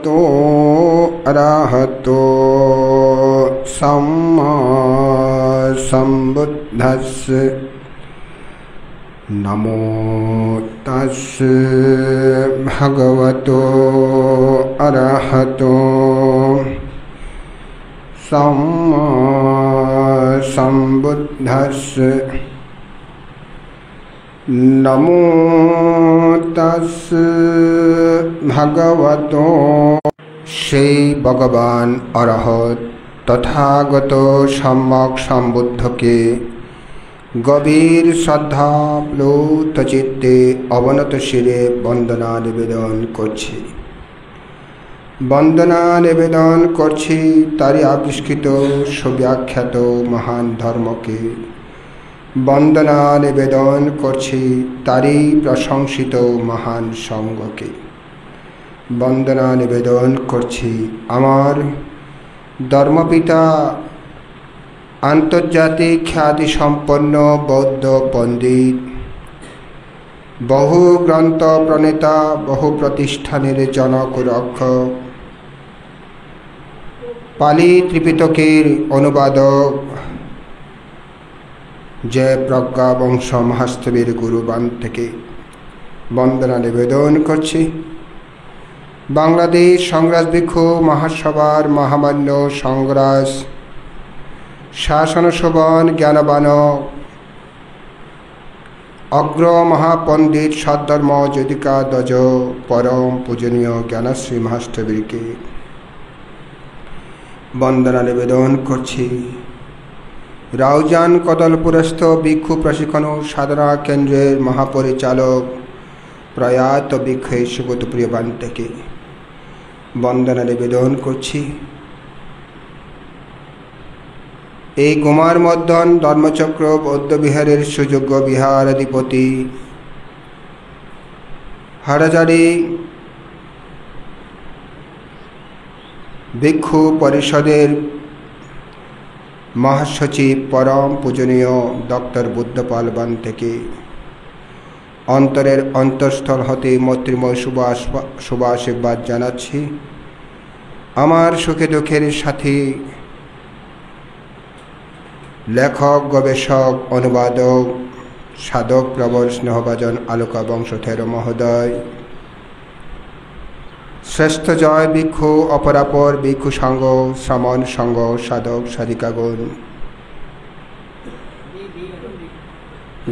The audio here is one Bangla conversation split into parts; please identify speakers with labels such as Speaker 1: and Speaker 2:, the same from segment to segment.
Speaker 1: तो अरहतो सम्मा सम्बुद्धस्स नमो तस्स भगवतो अरहतो सम्मा सम्बुद्धस्स नमो तस्स भगवतो। সেই ভগবান অরহত তথাগত সম্যক সম্বুদ্ধকে গভীর শ্রদ্ধা প্লুত চিত্তে অবনত শিরে বন্দনা নিবেদন করছি। বন্দনা নিবেদন করছি তারই আবিষ্কৃত সুব্যাখ্যাত মহান ধর্মকে। বন্দনা নিবেদন করছি তারই প্রশংসিত মহান সঙ্গকে। বন্দনা নিবেদন করছি আমার ধর্মপিতা আন্তর্জাতিক খ্যাতিসম্পন্ন বৌদ্ধ পণ্ডিত, বহু গ্রন্থ প্রণেতা, বহু প্রতিষ্ঠানের জনক রক্ষক, পালি ত্রিপিটকের অনুবাদক, যে প্রজ্ঞা বংশ মহাস্তবীর গুরুবান থেকে বন্দনা নিবেদন করছি। বাংলাদেশ সংগ্রাস ভিক্ষু মহাসভার মহামান্য সংগ্রাস শাসন শোভন জ্ঞানবান অগ্র মহাপণ্ডিত সদ্ধর্ম যদিকা দজ পরম পূজনীয় জ্ঞানশ্রী মহাস্তবীরকে বন্দনা নিবেদন করছি। রাউজান কদলপুরস্থ ভিক্ষু প্রশিক্ষণ সাধনা কেন্দ্রের মহাপরিচালক প্রয়াত ভিক্ষু সুগতপ্রিয় বান্তেকে বন্দনা নিবেদন করছি। এই কুমার মর্দন ধর্মচক্র বৌদ্ধবিহারের সুযোগ্য বিহারাধিপতি হাটহাজারী ভিক্ষু পরিষদের মহাসচিব পরম পূজনীয় ডক্টর বুদ্ধপাল বান থেকে অন্তরের অন্তঃস্থল হতে মৈত্রীময় শুভ আশীর্বাদ জানাচ্ছি। আমার সুখে দুঃখের সাথী লেখক, গবেষক, অনুবাদক, সাধক, প্রবল স্নেহভাজন আলোকা বংশধর মহোদয়, শ্রেষ্ঠ জয় ভিক্ষু, অপরাপর ভিক্ষু সংঘ, শ্রমণ সংঘ, সাধক সাধিকাগণ,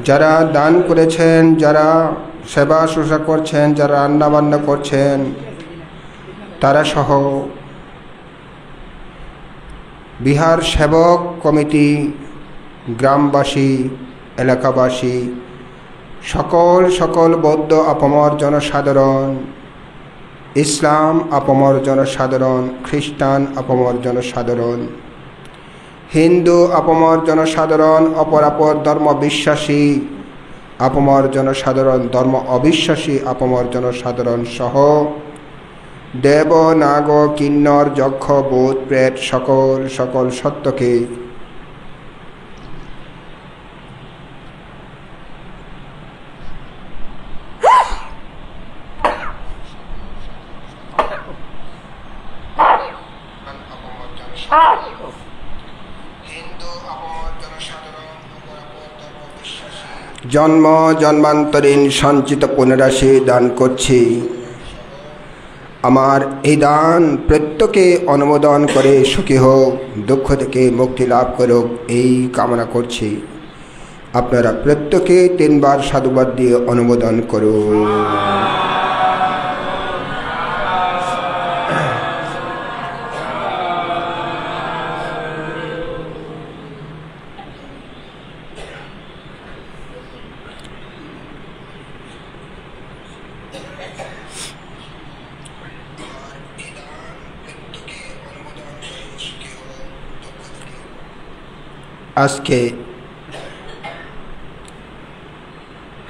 Speaker 1: যারা দান করেছেন, যারা সেবা শুশ্রূষা করছেন, যারা রান্নাবান্না করছেন, তারা সহ বিহার সেবক কমিটি, গ্রামবাসী, এলাকাবাসী, সকল বৌদ্ধ আপামর জনসাধারণ, ইসলাম আপামর জনসাধারণ, খ্রিস্টান আপামর জনসাধারণ, হিন্দু আপামর জনসাধারণ, অপরাপর ধর্ম বিশ্বাসী আপামর জনসাধারণ, ধর্ম অবিশ্বাসী আপামর জনসাধারণ সহ দেব, নাগ, কিন্নর, যক্ষ, ভূত, প্রেত সকল সত্যকে জন্ম জন্মান্তরীণ সঞ্চিত পুনরাশি দান করছি। আমার এই দান প্রত্যেকে অনুমোদন করে সুখী হোক, দুঃখ থেকে মুক্তি লাভ করুক এই কামনা করছি। আপনারা প্রত্যেকে 3 বার সাধুবাদ দিয়ে অনুমোদন করুন। আজকে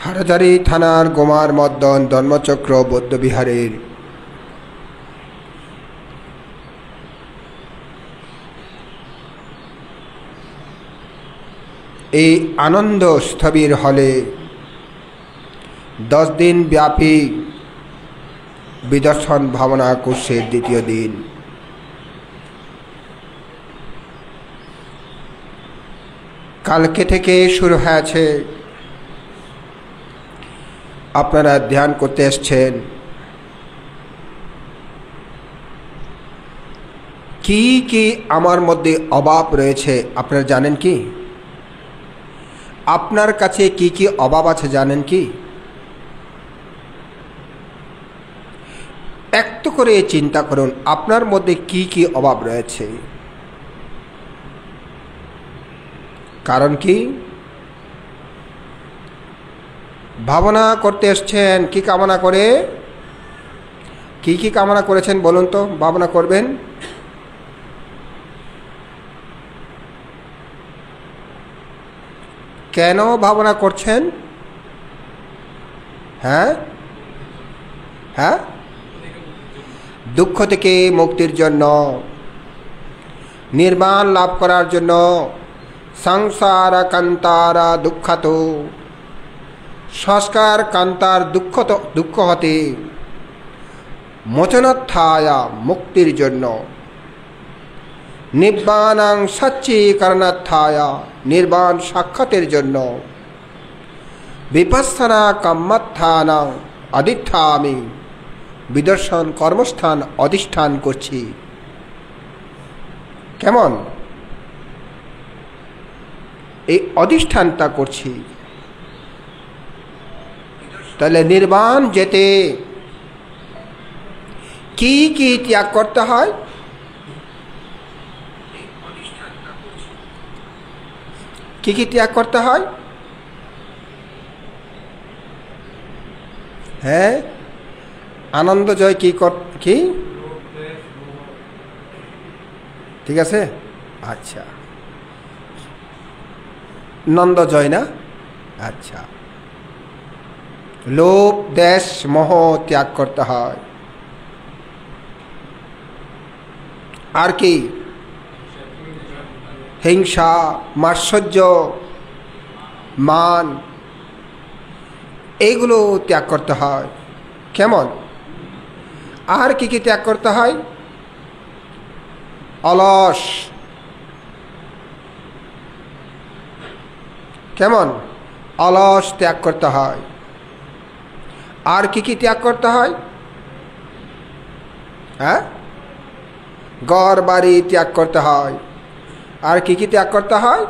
Speaker 1: হাটহাজারী থানার গোমার মর্দন ধর্মচক্র বৌদ্ধবিহারের এই আনন্দ স্থবির হলে 10 দিন ব্যাপী বিদর্শন ভাবনা কোর্সের দ্বিতীয় দিন। কালকে থেকে শুরু হয়েছে, আপনারা ধ্যান করতে এসছেন। কি কি আমার মধ্যে অভাব রয়েছে আপনারা জানেন কি? আপনার কাছে কি কি অভাব আছে জানেন কি? একটু করে চিন্তা করুন, আপনার মধ্যে কি কি অভাব রয়েছে। কারণ কি? ভাবনা করতে এসছেন কি কামনা করে? কি কি কামনা করেছেন বলুন তো, ভাবনা করবেন। কেন ভাবনা করছেন? হ্যাঁ হ্যাঁ, দুঃখ থেকে মুক্তির জন্য, নির্বাণ লাভ করার জন্য। সংসার কান্তারা দুঃখাত, সংস্কার কান্তার দুঃখ হতে মোচনোত্থায়া মুক্তির জন্য, নিব্বাণাং সচ্চীকরণার্থায়া নির্বাণ সাক্ষাতের জন্য, বিপස්සনা কাম্মাত্থানাং অধিষ্ঠামি বিদর্শন কর্মস্থান অধিষ্ঠান করছি। কেমন? এই অধিষ্ঠানটা করছি। তাহলে নির্বাণ যেতে কি কি ত্যাগ করতে হয়? কি কি ত্যাগ করতে হয়? হ্যাঁ, আনন্দ জয় কি কি ঠিক আছে? আচ্ছা, নন্দ জয় না? আচ্ছা, লোভ দেশ মোহ ত্যাগ করতে হয়। আর কি? হিংসা, মাৎসর্য, মান, এইগুলো ত্যাগ করতে হয়। কেমন? আর কি কি ত্যাগ করতে হয়? অলস, কেমন? অলস ত্যাগ করতে হয়। আর কি কি ত্যাগ করতে হয়? হ্যাঁ, ঘর বাড়ি ত্যাগ করতে হয়। আর কি কি ত্যাগ করতে হয়?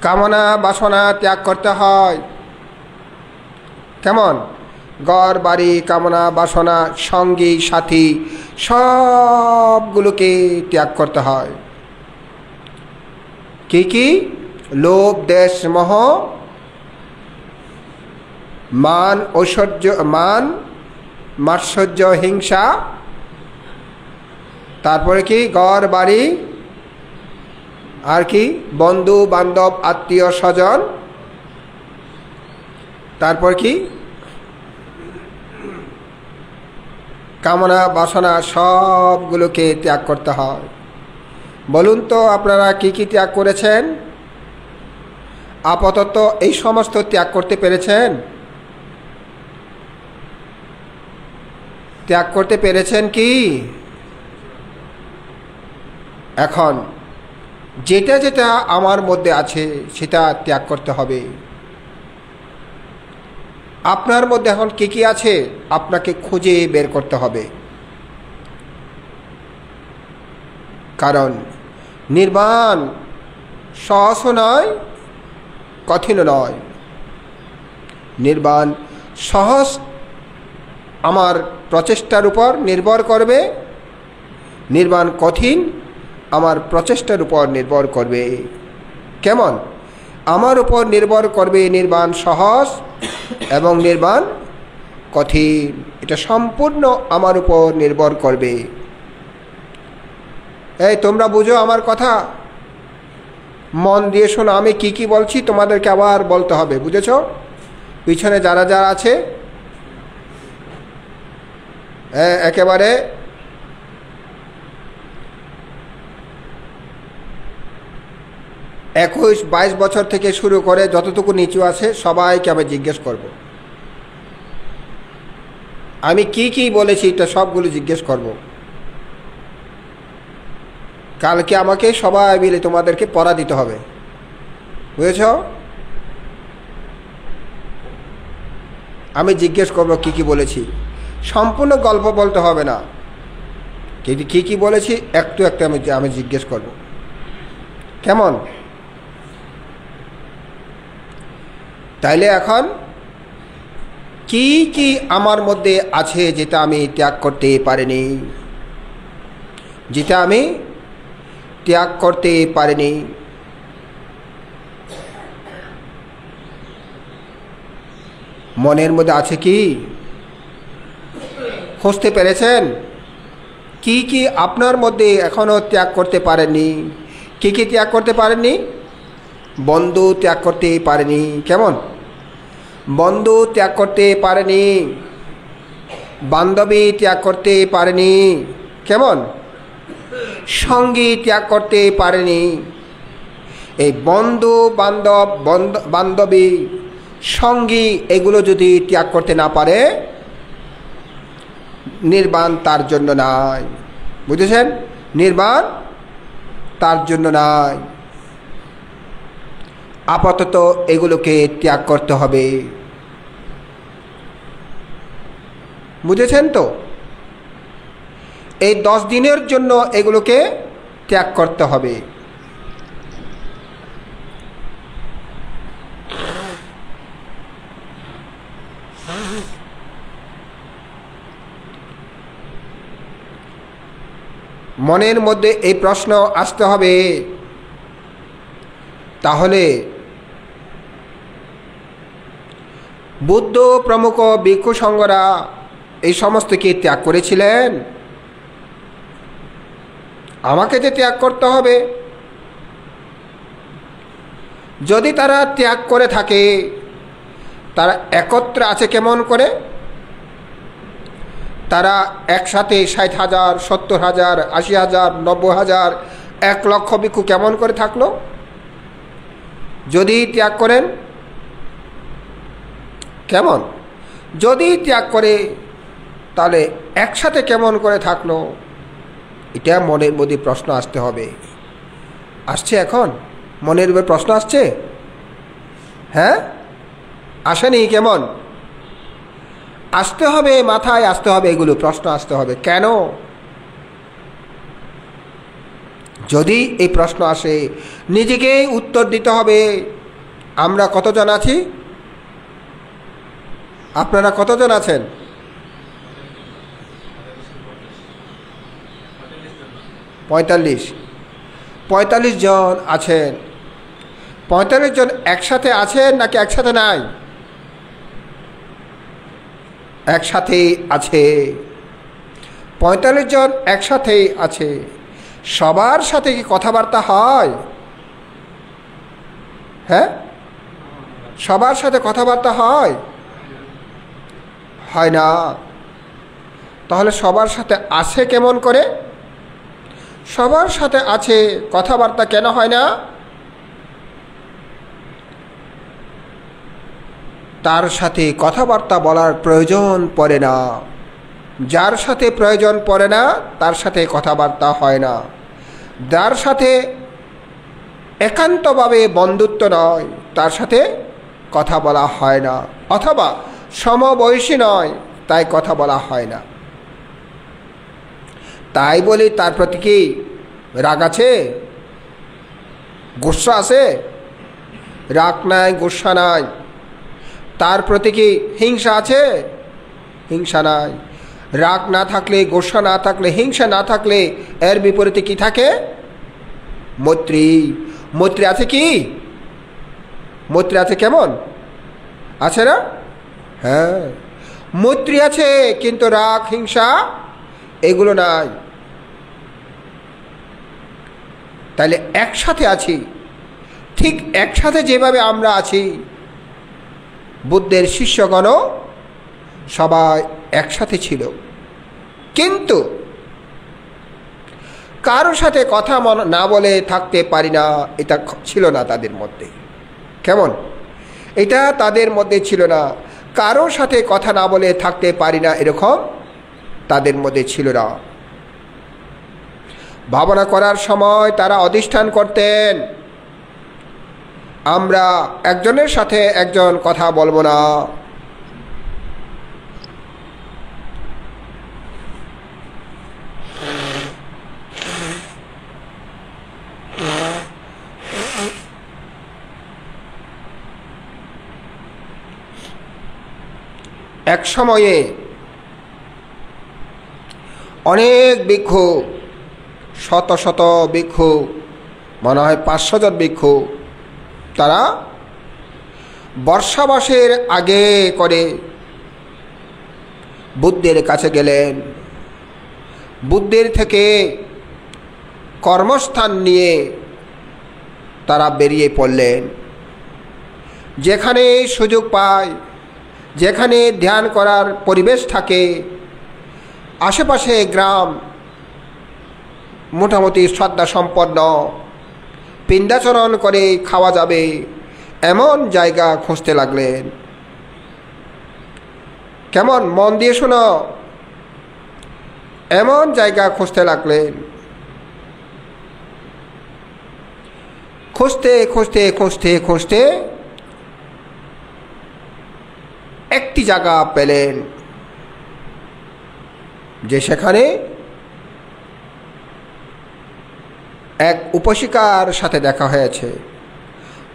Speaker 1: কামনা বাসনা ত্যাগ করতে হয়। কেমন? ঘর বাড়ি কামনা বাসনা সঙ্গী সাথী সবগুলোকে ত্যাগ করতে হয়। কি কি? লোভ দেশ মোহ, মান ঐশ্বর্য, মান মাৎসর্য হিংসা, তারপরে কি? ঘর বাড়ি, আর কি? বন্ধু বান্ধব আত্মীয় স্বজন, তারপর কি? কামনা বাসনা সবগুলোকে ত্যাগ করতে হয়। বলুন তো আপনারা কি কি ত্যাগ করেছেন? আপাতত এই সমস্ত ত্যাগ করতে পেরেছেন? ত্যাগ করতে পেরেছেন কি? এখন যেটা যেটা আমার মধ্যে আছে সেটা ত্যাগ করতে হবে। আপনার মধ্যে এখন কি কি আছে আপনাকে খুঁজে বের করতে হবে। কারণ নির্বাণ সহজ নয়, কঠিন নয়। নির্বাণ সহজ আমার প্রচেষ্টার উপর নির্ভর করবে, নির্বাণ কঠিন আমার প্রচেষ্টার উপর নির্ভর করবে। কেমন? আমার উপর নির্ভর করবে নির্বাণ সহজ এবং নির্বাণ কঠিন, এটা সম্পূর্ণ আমার উপর নির্ভর করবে। এই তোমরা বুঝো আমার কথা, মন দিয়ে শোনো। আমি কি কি বলছি তোমাদেরকে আবার বলতে হবে, বুঝেছ? পিছনে যারা যারা আছে একেবারে। 21-22 বছর থেকে শুরু করে যতটুকু নিচু আছে সবাইকে আমি জিজ্ঞেস করব। আমি কি কি বলেছি এটা সবগুলো জিজ্ঞেস করব। কালকে আমাকে সবাই মিলে তোমাদেরকে পড়া দিতে হবে, বুঝেছ? আমি জিজ্ঞেস করব কি কি বলেছি, সম্পূর্ণ গল্প বলতে হবে না, কিন্তু কি কি বলেছি একটু একটু আমি জিজ্ঞেস করব। কেমন? তাইলে এখন কি কি আমার মধ্যে আছে যেটা আমি ত্যাগ করতে পারিনি, যেটা আমি ত্যাগ করতে পারিনি? মনের মধ্যে আছে কি? খুঁজতে পেরেছেন? কি কি আপনার মধ্যে এখনো ত্যাগ করতে পারেননি? কি কি ত্যাগ করতে পারেননি? বন্ধু ত্যাগ করতে পারেনি। কেমন? বন্ধু ত্যাগ করতে পারেনি, বান্ধবী ত্যাগ করতে পারেনি। কেমন? সঙ্গী ত্যাগ করতে পারেনি। এই বন্ধু বান্ধবী সঙ্গী এগুলো যদি ত্যাগ করতে না পারে, নির্বাণ তার জন্য নাই। বুঝেছেন? নির্বাণ তার জন্য নাই। আপাতত এগুলোকে ত্যাগ করতে হবে। বুঝেছেন তো? এই 10 দিনের জন্য এগুলোকে ত্যাগ করতে হবে। মনের মধ্যে এই প্রশ্ন আসতে হবে, তাহলে বুদ্ধ প্রমুখ ভিক্ষু সংঘরা এই সমস্ত কি ত্যাগ করেছিলেন? আমাকে যে ত্যাগ করতে হবে। যদি তারা ত্যাগ করে থাকে, তারা একত্রে আছে কেমন করে? তারা একসাথে 60,000, 70,000, 80,000, 90,000, 1 লক্ষ ভিক্ষু কেমন করে থাকলো? যদি ত্যাগ করেন কেমন? যদি ত্যাগ করে তাহলে একসাথে কেমন করে থাকলো? এটা মনের মধ্যে প্রশ্ন আসতে হবে। আসছে এখন? মনের মধ্যে প্রশ্ন আসছে? হ্যাঁ, আসেনি? কেমন? আসতে হবে, মাথায় আসতে হবে, এগুলো প্রশ্ন আসতে হবে। কেন? যদি এই প্রশ্ন আসে, নিজেকেই উত্তর দিতে হবে। আমরা কতজন আছি? আপনারা কতজন আছেন? 45 জন আছেন। 45 জন একসাথে আছেন নাকি একসাথে নাই? একসাথে আছে। 45 জন একসাথে আছে। সবার সাথে কি কথাবার্তা হয়? হ্যাঁ, সবার সাথে কথাবার্তা হয়? হয় না। তাহলে সবার সাথে আছে কেমন করে? সবার সাথে আছে, কথাবার্তা কেন হয় না? তার সাথে কথাবার্তা বলার প্রয়োজন পড়ে না। যার সাথে প্রয়োজন পড়ে না তার সাথে কথাবার্তা হয় না। যার সাথে একান্তভাবে বন্ধুত্ব নয় তার সাথে কথা বলা হয় না, অথবা সমবয়সী নয় তাই কথা বলা হয় না। তাই বলি তার প্রতি কি রাগ আছে, গুসা আছে? রাগ নাই, গুসা নাই। তার প্রতি কি হিংসা আছে? হিংসা নাই। রাগ না থাকলে, গোসা না থাকলে, হিংসা না থাকলে এর বিপরীতে কি থাকে? মৈত্রী। মৈত্রী আছে কি? মৈত্রী আছে। কেমন আছে না? হ্যাঁ, মৈত্রী আছে, কিন্তু রাগ হিংসা এগুলো নাই। তাহলে একসাথে আছি। ঠিক একসাথে যেভাবে আমরা আছি, বুদ্ধের শিষ্যগণও সবাই একসাথে ছিল। কিন্তু কারোর সাথে কথা না বলে থাকতে পারি না, এটা ছিল না তাদের মধ্যে। কেমন? এটা তাদের মধ্যে ছিল না। কারোর সাথে কথা না বলে থাকতে পারি না, এরকম তাদের মধ্যে ছিল না। ভাবনা করার সময় তারা অধিষ্ঠান করতেন, আমরা একজনের সাথে একজন কথা বলবো না। এক সময়ে অনেক ভিক্ষু, শত শত ভিক্ষু, মনে হয় 500 জন ভিক্ষু, তারা বর্ষাবাসের আগে করে বুদ্ধের কাছে গেলেন। বুদ্ধের থেকে কর্মস্থান নিয়ে তারা বেরিয়ে পড়লেন। যেখানে সুযোগ পায়, যেখানে ধ্যান করার পরিবেশ থাকে, আশেপাশে গ্রাম মোটামুটি শ্রদ্ধা সম্পন্ন, পিণ্ডাচরণ করে খাওয়া যাবে এমন জায়গা খুঁজতে লাগলেন। কেমন? মন দিয়ে শোনো, এমন জায়গা খুঁজতে লাগলেন। খুঁজতে খুঁজতে খুঁজতে খুঁজতে একটি জায়গা পেলেন, যে সেখানে এক উপশিকার সাথে দেখা হয়েছে।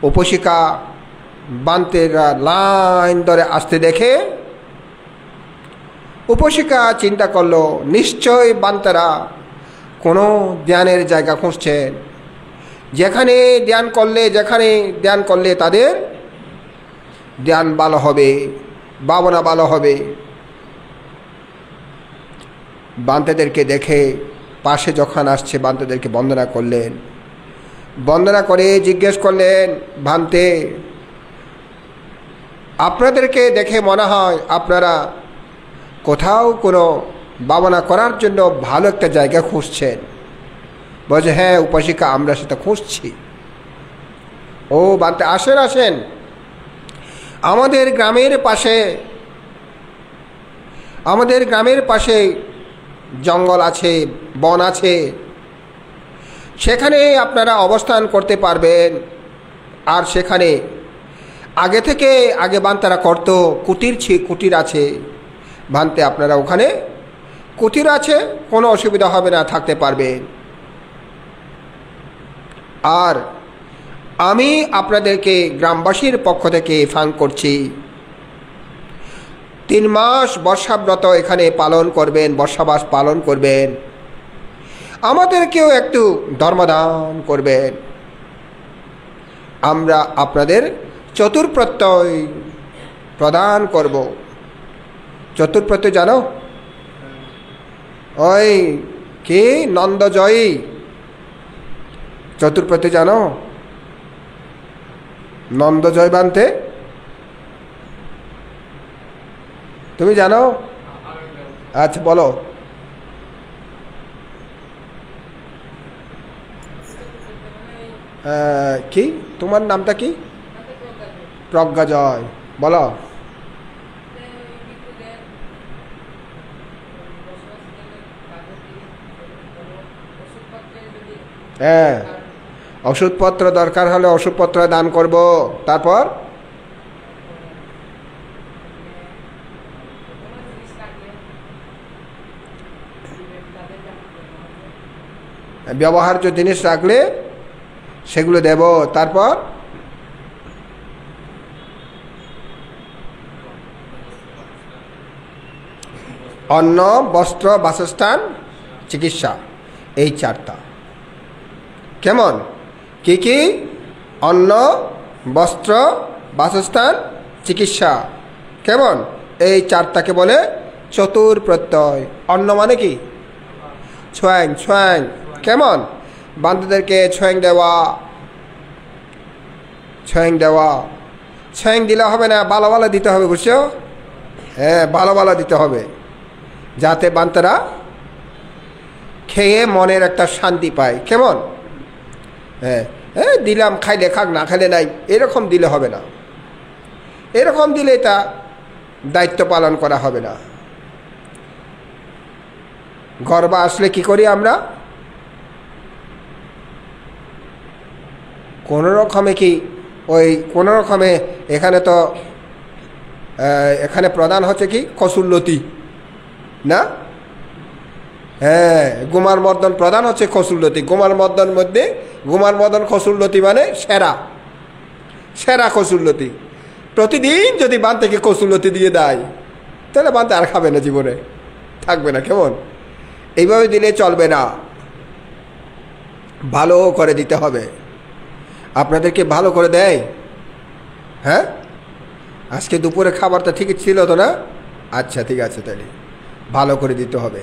Speaker 1: উপশিকা বান্তেরা লাইন ধরে আসতে দেখে উপশিকা চিন্তা করলো, নিশ্চয় বান্তেরা কোনো ধ্যানের জায়গা খুঁজছেন, যেখানে ধ্যান করলে তাদের ধ্যান ভালো হবে, ভাবনা ভালো হবে। বান্তেদেরকে দেখে পাশে যখন আসছে, বান্তেদেরকে বন্দনা করলেন। বন্দনা করে জিজ্ঞেস করলেন, ভান্তে, আপনাদেরকে দেখে মনে হয় আপনারা কোথাও কোনো ভাবনা করার জন্য ভালো একটা জায়গা খুঁজছেন। বলছে, হ্যাঁ উপাসিকা, আমরা সেটা খুঁজছি। ও বান্তে, আসেন আসেন, আমাদের গ্রামের পাশে জঙ্গল আছে, বন আছে, সেখানে আপনারা অবস্থান করতে পারবেন। আর সেখানে আগে বান্তারা করত, কুটির আছে। ভান্তে, আপনারা ওখানে কুটির আছে, কোনো অসুবিধা হবে না, থাকতে পারবেন। আর আমি আপনাদেরকে গ্রামবাসীর পক্ষ থেকে ফাং করছি, 3 মাস বর্ষাব্রত এখানে পালন করবেন, বর্ষাবাস পালন করবেন, আমাদেরকেও একটু ধর্মদান করবেন। আমরা আপনাদের চতুর্প্রত্যয় প্রদান করব। চতুর্প্রত্যয় জানো? ওই কি নন্দজয়ী চতুর্প্রত্যয় জানো? নন্দজয় বানতে তুমি জানো? আচ্ছা বলো। কি তোমার নামটা কি? প্রজ্ঞাজয়, বলো। হ্যাঁ, ওষুধপত্র দরকার হলে ওষুধপত্র দান করব। তারপর ব্যবহার্য জিনিস রাখলে সেগুলো দেব। তারপর অন্ন, বস্ত্র, বাসস্থান, চিকিৎসা, এই 4টা। কেমন? কি কি? অন্ন, বস্ত্র, বাসস্থান, চিকিৎসা। কেমন? এই 4টাকে বলে চতুর্প্রত্যয়। অন্ন মানে কি? ছোঁয়াং। কেমন? বান্ধবদেরকে ছোঁয়াং দেওয়া। ছোঁয়াং দিলে হবে না, ভালো ভালো দিতে হবে, বুঝছো? হ্যাঁ, ভালো ভালো দিতে হবে, যাতে বান্তরা খেয়ে মনের একটা শান্তি পায়। কেমন? হ্যাঁ, দিলাম, খাইলে খাক, না খাইলে নাই, এরকম দিলে হবে না। এরকম দিলে তা দায়িত্ব পালন করা হবে না। গর্ব আসলে কি করি আমরা? কোনো রকমে কি ওই কোনো রকমে এখানে তো এখানে প্রধান হচ্ছে কি কসুল্লতি না? হ্যাঁ, গুমার মর্দন প্রধান হচ্ছে কসুল্লতি। গুমার মর্দন মধ্যে গুমার মর্দন কসুল্লতি মানে সেরা সেরা কসুল্লতি। প্রতিদিন যদি বান থেকে কসুল্লতি দিয়ে দেয় তাহলে বানতে আর খাবে না, জীবনে থাকবে না। কেমন? এইভাবে দিলে চলবে না, ভালো করে দিতে হবে। আপনাদেরকে ভালো করে দেয়? হ্যাঁ, আজকে দুপুরে খাবারটা ঠিক ছিল তো না? আচ্ছা, ঠিক আছে, তাহলে ভালো করে দিতে হবে।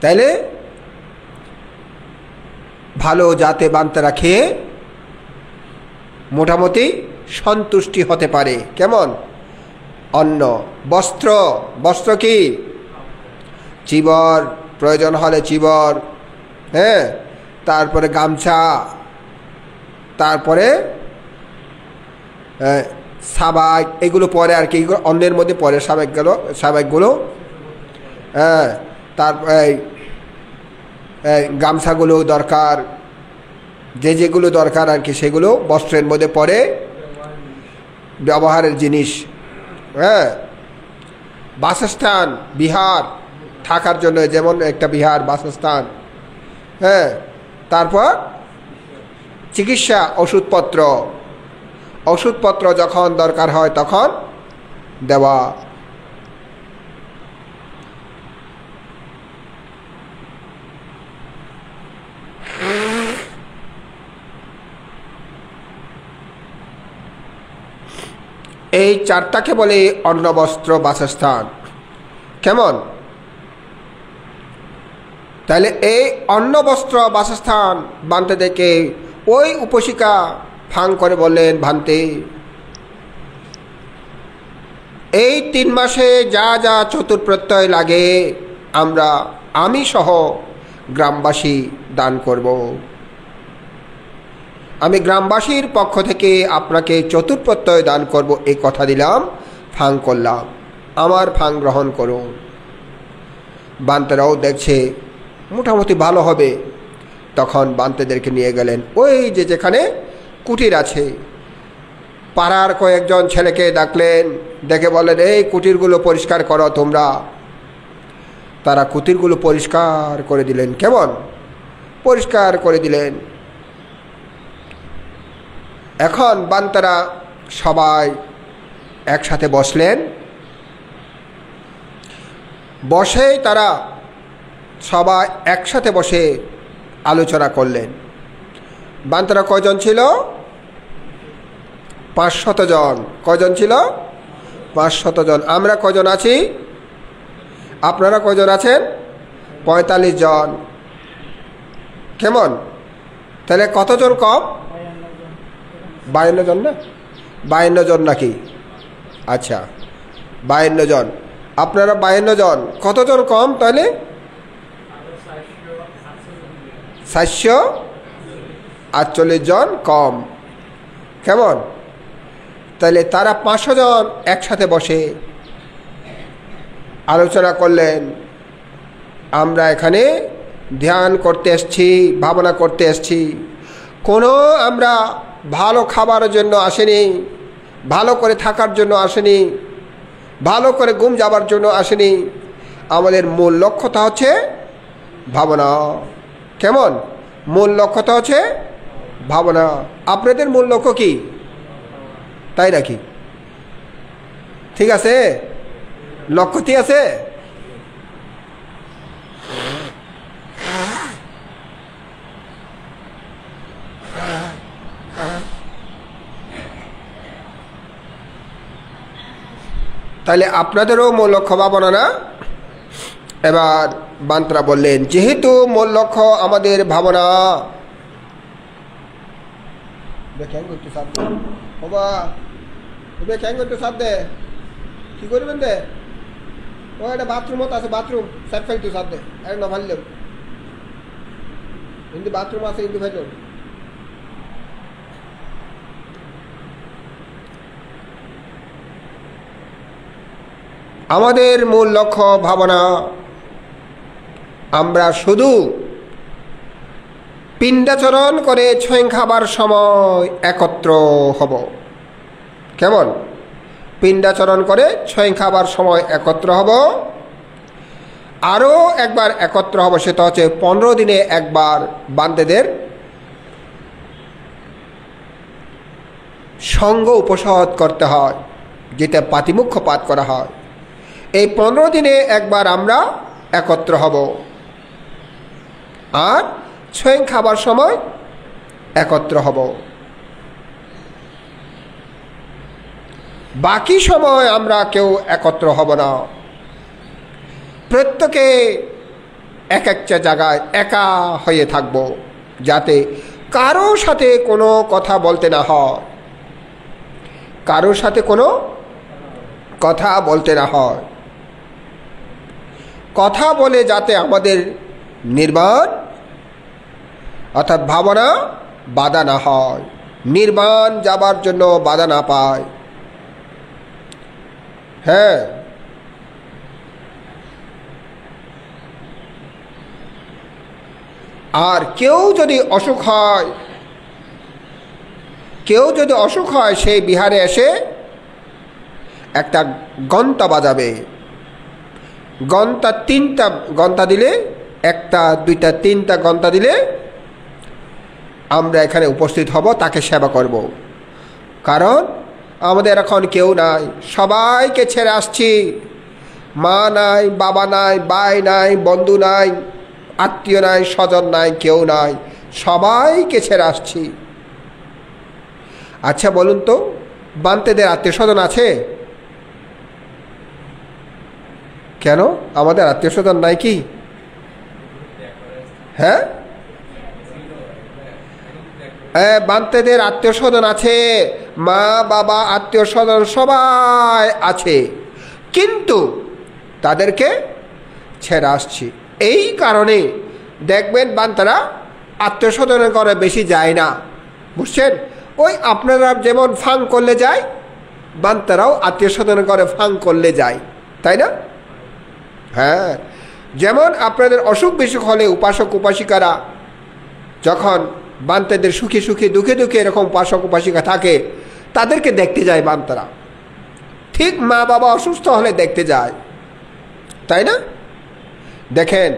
Speaker 1: তাইলে ভালো যাতে বান্তারা খেয়ে মোটামুটি সন্তুষ্টি হতে পারে। কেমন? অন্ন, বস্ত্র, বস্ত্র কি? চিবর, প্রয়োজন হলে চিবর, হ্যাঁ, তারপরে গামছা, তারপরে সাবাক, এগুলো পরে আর কি, অন্যের মধ্যে পরে সাবাকগুলো, হ্যাঁ, তারপরে গামছাগুলো দরকার, যেগুলো দরকার আর কি সেগুলো বস্ত্রের মধ্যে পরে, ব্যবহারের জিনিস। হ্যাঁ, বাসস্থান, বিহার, থাকার জন্য যেমন একটা বিহার, বাসস্থান। হ্যাঁ, তারপর চিকিৎসা, ওষুধপত্র, ওষুধপত্র যখন দরকার হয় তখন দেওয়া। এই চারটাকে বলে অন্ন, বস্ত্র, বাসস্থান। কেমন? তাহলে এই অন্ন, বস্ত্র, বাসস্থান বানতে দেখে ওই উপশিকা ফাং করে বললেন, ভান্তে, এই 3 মাসে যা যা চতুর্প্রত্যয় লাগে আমি সহ গ্রামবাসী দান করব। আমি গ্রামবাসীর পক্ষ থেকে আপনাকে চতুর্প্রত্যয় দান করব, এই কথা দিলাম, ফাং করলাম, আমার ফাং গ্রহণ করুন। বান্তেরাও দেখছে মোটামুটি ভালো হবে। তখন বান্তেদেরকে নিয়ে গেলেন ওই যেখানে কুটির আছে। পাড়ার কয়েকজন ছেলেকে ডাকলেন, ডেকে বললেন, এই কুটিরগুলো পরিষ্কার করো তোমরা। তারা কুটিরগুলো পরিষ্কার করে দিলেন। কেমন? পরিষ্কার করে দিলেন। এখন বান্তারা সবাই একসাথে বসলেন। বসেই তারা সবাই একসাথে বসে আলোচনা করলেন। বান্তারা কয়জন ছিল? 500 জন। কয়জন ছিল? 500 জন। আমরা কয়জন আছি? আপনারা কয়জন আছেন? 45 জন। কেমন? তাহলে কতজন কম? 52 জন না? 52 জন নাকি? আচ্ছা, 52 জন। আপনারা 52 জন, কতজন কম তাহলে? 448 জন কম। কেমন? তাহলে তারা 500 জন একসাথে বসে আলোচনা করলেন, আমরা এখানে ধ্যান করতে এসেছি, ভাবনা করতে এসেছি। কোনো আমরা ভালো খাবারের জন্য আসেনি, ভালো করে থাকার জন্য আসেনি, ভালো করে ঘুম যাবার জন্য আসেনি। আমাদের মূল লক্ষ্যটা হচ্ছে ভাবনা। কেমন? মূল লক্ষ্যটা হচ্ছে ভাবনা। আপনাদের মূল লক্ষ্য কি? তাই নাকি? ঠিক আছে, লক্ষ্যটি আছে। তাহলে আপনাদেরও মূল লক্ষ্য ভাবনা না? এবার বান্তারা বললেন, যেহেতু মূল লক্ষ্য আমাদের ভাবনা, কি করবেন দে? ও একটা বাথরুমও তো আছে, বাথরুম সাইড ফাইতো সাথে এক না ভাবলাম হিন্দি বাথরুম আছে, হিন্দি ভাইলাম আমাদের মূল লক্ষ্য ভাবনা, আমরা শুধু পিণ্ডাচরণ করে ছয় খাবার সময় একত্র হব। কেমন? পিণ্ডাচরণ করে ছয় খাবার সময় একত্র হব। আরও একবার একত্র হব, সেটা হচ্ছে 15 দিনে একবার বান্দেদের সঙ্গ উপসদ করতে হয়, যেটা পাতিমুখ্য পাঠ করা হয়। এই 15 দিনে একবার আমরা একত্র হব, আর ছয় খাবার সময় একত্র হব। বাকি সময় আমরা কেউ একত্র হব না। প্রত্যেকে এক একটা জায়গায় একা হয়ে থাকব, যাতে কারো সাথে কোনো কথা বলতে না হয়, কারোর সাথে কোনো কথা বলতে না হয়। কথা বলে যাতে আমাদের নির্বাণ অর্থাৎ ভাবনা বাধা না হয়, নির্বাণ যাবার জন্য বাধা না পায়। হ্যাঁ, আর কেউ যদি অসুখ হয়, সেই বিহারে এসে একটা ঘণ্টা বাজাবে। ঘণ্টা 3টা ঘণ্টা দিলে, 1টা 2টা 3টা ঘণ্টা দিলে আমরা এখানে উপস্থিত হব, তাকে সেবা করব। কারণ আমাদের এখন কেউ নাই, সবাইকে ছেড়ে আসছি। মা নাই, বাবা নাই, ভাই নাই, বন্ধু নাই, আত্মীয় নাই, স্বজন নাই, কেউ নাই, সবাইকে ছেড়ে আসছি। আচ্ছা বলুন তো, বান্তেদের আত্মীয় স্বজন আছে? কেন আমাদের আত্মীয় স্বজন নাই কি? হ্যাঁ, বান্তেদের আত্মীয় স্বজন আছে, মা বাবা আত্মীয় স্বজন সবাই আছে, কিন্তু তাদেরকে ছেড়ে আসছি। এই কারণে দেখবেন বান্তারা আত্মীয় স্বজনের ঘরে বেশি যায় না, বুঝছেন? ওই আপনারা যেমন ফাং করলে যায়, বান্তারাও আত্মীয় স্বজনের ঘরে ফাং করলে যায়, তাই না? হ্যাঁ, যেমন আপনাদের অসুখ বিসুখ হলে উপাসক উপাসিকারা যখন বান্তাদের সুখে সুখে দুঃখে দুঃখে এরকম উপাসক উপাসিকা থাকে, তাদেরকে দেখতে যায় বান্তারা। ঠিক মা বাবা অসুস্থ হলে দেখতে যায়, তাই না? দেখেন,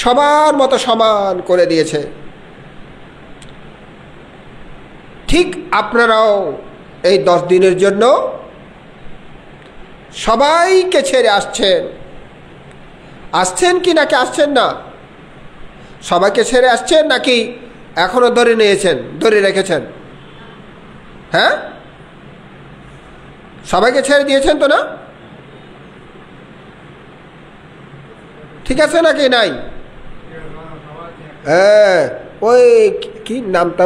Speaker 1: সবার মতো সমান করে দিয়েছে। ঠিক আপনারাও এই 10 দিনের জন্য সবাইকে ছেড়ে আসছেন কি নাকি আসছেন না? সবাইকে ছেড়ে আসছেন নাকি এখনো ধরে রেখেছেন? হ্যাঁ, সবাইকে ছেড়ে দিয়েছেন তো না? ঠিক আছে নাকি নাই? হ্যাঁ, ওই কি নামটা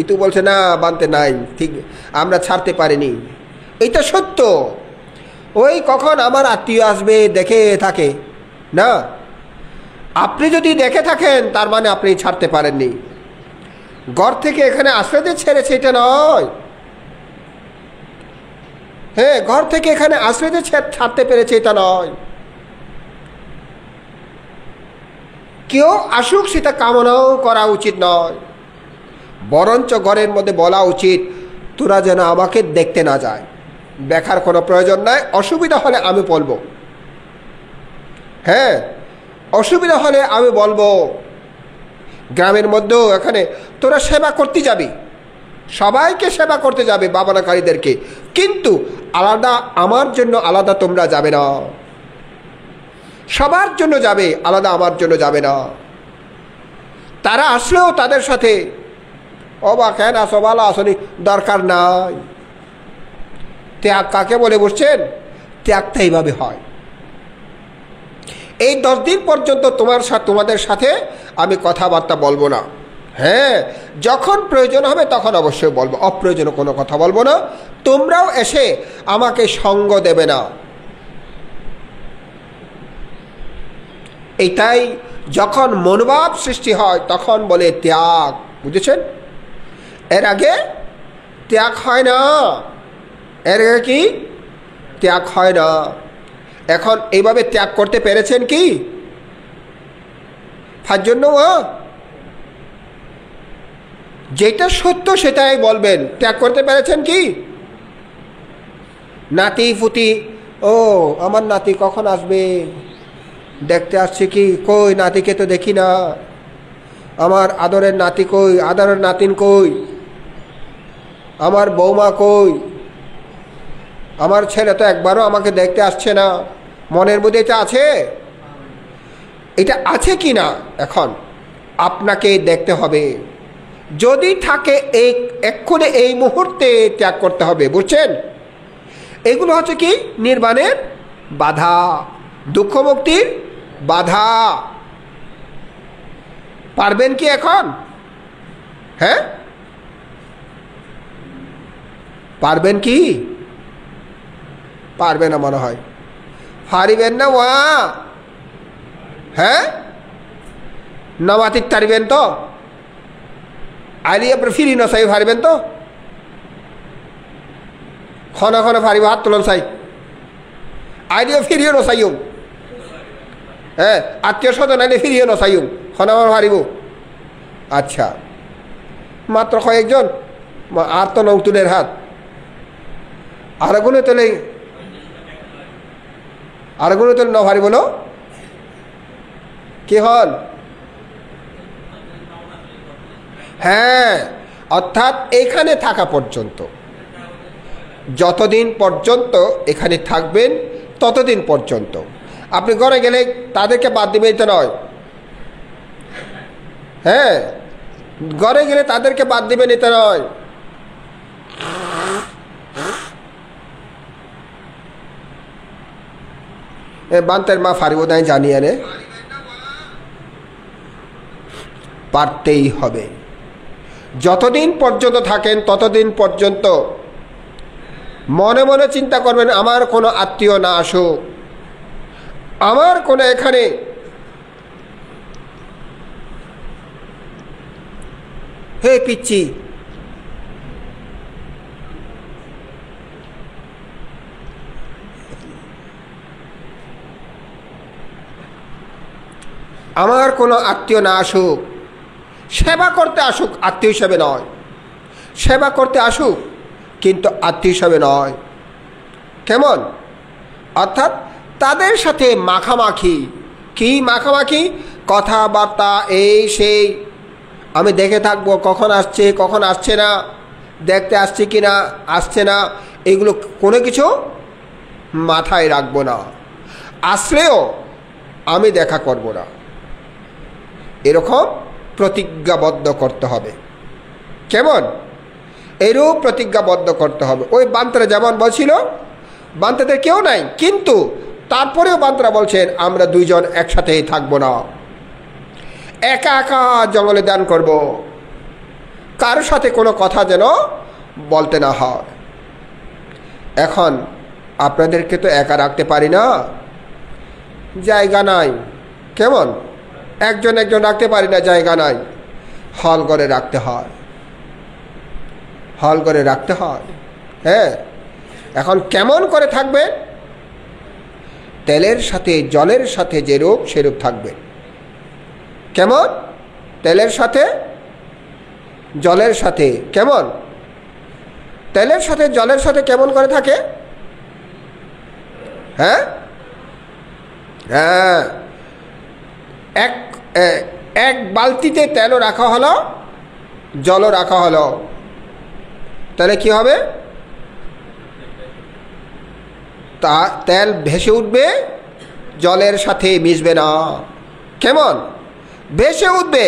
Speaker 1: ইতু বলছে না, বানতে নাই, ঠিক আমরা ছাড়তে পারিনি। এটা সত্য। ওই কখন আমার আত্মীয় আসবে দেখে থাকে না। আপনি যদি দেখে থাকেন তার মানে আপনি ছাড়তে পারেননি। ঘর থেকে এখানে আসলে ছেড়েছে এটা নয়। হ্যাঁ, ঘর থেকে এখানে আসলে ছাড়তে পেরেছে এটা নয়। কেউ আসুক সেটা কামনাও করা উচিত নয়, বরঞ্চ ঘরের মধ্যে বলা উচিত, তোরা যেন আমাকে দেখতে না যায়, দেখার কোনো প্রয়োজন নাই, অসুবিধা হলে আমি বলবো। হ্যাঁ, অসুবিধা হলে আমি বলবো। গ্রামের মধ্যেও এখানে তোরা সেবা করতে যাবি, সবাইকে সেবা করতে যাবে, বাবানাকারীদেরকে, কিন্তু আলাদা আমার জন্য আলাদা তোমরা যাবে না। সবার জন্য যাবে, আলাদা আমার জন্য যাবে না। তারা আসলেও তাদের সাথে অবা কেন আসো, ভালো আসনি, দরকার নাই। ত্যাগ কাকে বলে বুঝছেন? ত্যাগটা এইভাবে হয়। এই 10 দিন পর্যন্ত তোমাদের সাথে আমি কথাবার্তা বলবো না। হ্যাঁ, যখন প্রয়োজন হবে তখন অবশ্যই বলবো, অপ্রয়োজনে কোনো কথা বলবো না। তোমরাও এসে আমাকে সঙ্গ দেবে না। এটাই যখন মনোভাব সৃষ্টি হয় তখন বলে ত্যাগ। বুঝেছেন? এর আগে ত্যাগ হয় না। এর আগে কি ত্যাগ হয় না। এখন এইভাবে ত্যাগ করতে পেরেছেন কি? তার জন্য যেটা সত্য সেটাই বলবেন। ত্যাগ করতে পেরেছেন কি? নাতি ফুতি, ও আমার নাতি কখন আসবে, দেখতে আসছে কি, কই নাতিকে তো দেখি না, আমার আদরের নাতি কই, আদরের নাতিন কই, আমার বৌমা কই, আমার ছেলে তো একবারও আমাকে দেখতে আসছে না। মনের মধ্যে এটা আছে? এটা আছে কি না এখন আপনাকে দেখতে হবে। যদি থাকে এক্ষুনি এই মুহূর্তে ত্যাগ করতে হবে। বুঝছেন? এগুলো হচ্ছে কি নির্বাণের বাধা, দুঃখ মুক্তির বাধা। পারবেন কি এখন? হ্যাঁ, পারবেন কি? পারবে না মনে হয়। পারিবেন না ওয়া? হ্যাঁ, নামাতিক তারিবেন তো? আইলি আপনার ফিরি না চাই পারিবেন তো? খনা খনা পারিব, হাত তোলন চাই। আইলিও ফিরিও নচাইম। হ্যাঁ, আত্মীয় স্বজন আইলে ফিরিও নচাইম, খনা পারিব। আচ্ছা, মাত্র কয়েকজন, আর তো নৌতুনের হাত। আর গুলো তোলে, আর গুলো তোলে ন পারিব না? কি হল? হ্যাঁ, অর্থাৎ এখানে থাকা পর্যন্ত, যতদিন পর্যন্ত এখানে থাকবেন ততদিন পর্যন্ত। আপনি ঘরে গেলে তাদেরকে বাদ দিবেন তো নয়। হ্যাঁ, ঘরে গেলে তাদেরকে বাদ দিবেন এটা নয়। বান্তের মা ফারিব নাই জানিয়ে নে, পারতেই হবে। যতদিন পর্যন্ত থাকেন ততদিন পর্যন্ত মনে মনে চিন্তা করবেন, আমার কোনো আত্মীয় না আসুক, আমার কোনো এখানে হে পিচ্ছি, আমার কোনো আত্মীয় না আসুক, সেবা করতে আসুক, আত্মীয় হিসাবে নয়। সেবা করতে আসুক কিন্তু আত্মীয় হিসাবে নয়। কেমন? অর্থাৎ তাদের সাথে মাখামাখি। কি মাখামাখি? কথাবার্তা, এই সেই, আমি দেখে থাকবো কখন আসছে কখন আসছে না, দেখতে আসছে কি না, আসছে না, এগুলো কোনো কিছু মাথায় রাখবো না। আসলেও আমি দেখা করব না, এরকম প্রতিজ্ঞাবদ্ধ করতে হবে। কেমন? এরূপ প্রতিজ্ঞাবদ্ধ করতে হবে। ওই বান্তরা যেমন বলছিল, বান্তাদের কেউ নাই, কিন্তু তারপরেও বান্তরা বলছেন আমরা দুইজন একসাথেই থাকবো না, একা একা জঙ্গলে দান করব, কারোর সাথে কোনো কথা যেন বলতে না হয়। এখন আপনাদেরকে তো একা রাখতে পারি না, জায়গা নাই। কেমন? একজন একজন রাখতে পারি না, জায়গা নাই, হল করে রাখতে হয়, হল করে রাখতে হয়। হ্যাঁ, এখন কেমন করে থাকবে? তেলের সাথে জলের সাথে যেরূপ সেরূপ থাকবে। কেমন? তেলের সাথে জলের সাথে। কেমন? তেলের সাথে জলের সাথে কেমন করে থাকে? হ্যাঁ হ্যাঁ, এক বালতিতে তেলও রাখা হলো, জলও রাখা হলো, তাহলে কি হবে? তা তেল ভেসে উঠবে, জলের সাথে মিশবে না। কেমন? ভেসে উঠবে,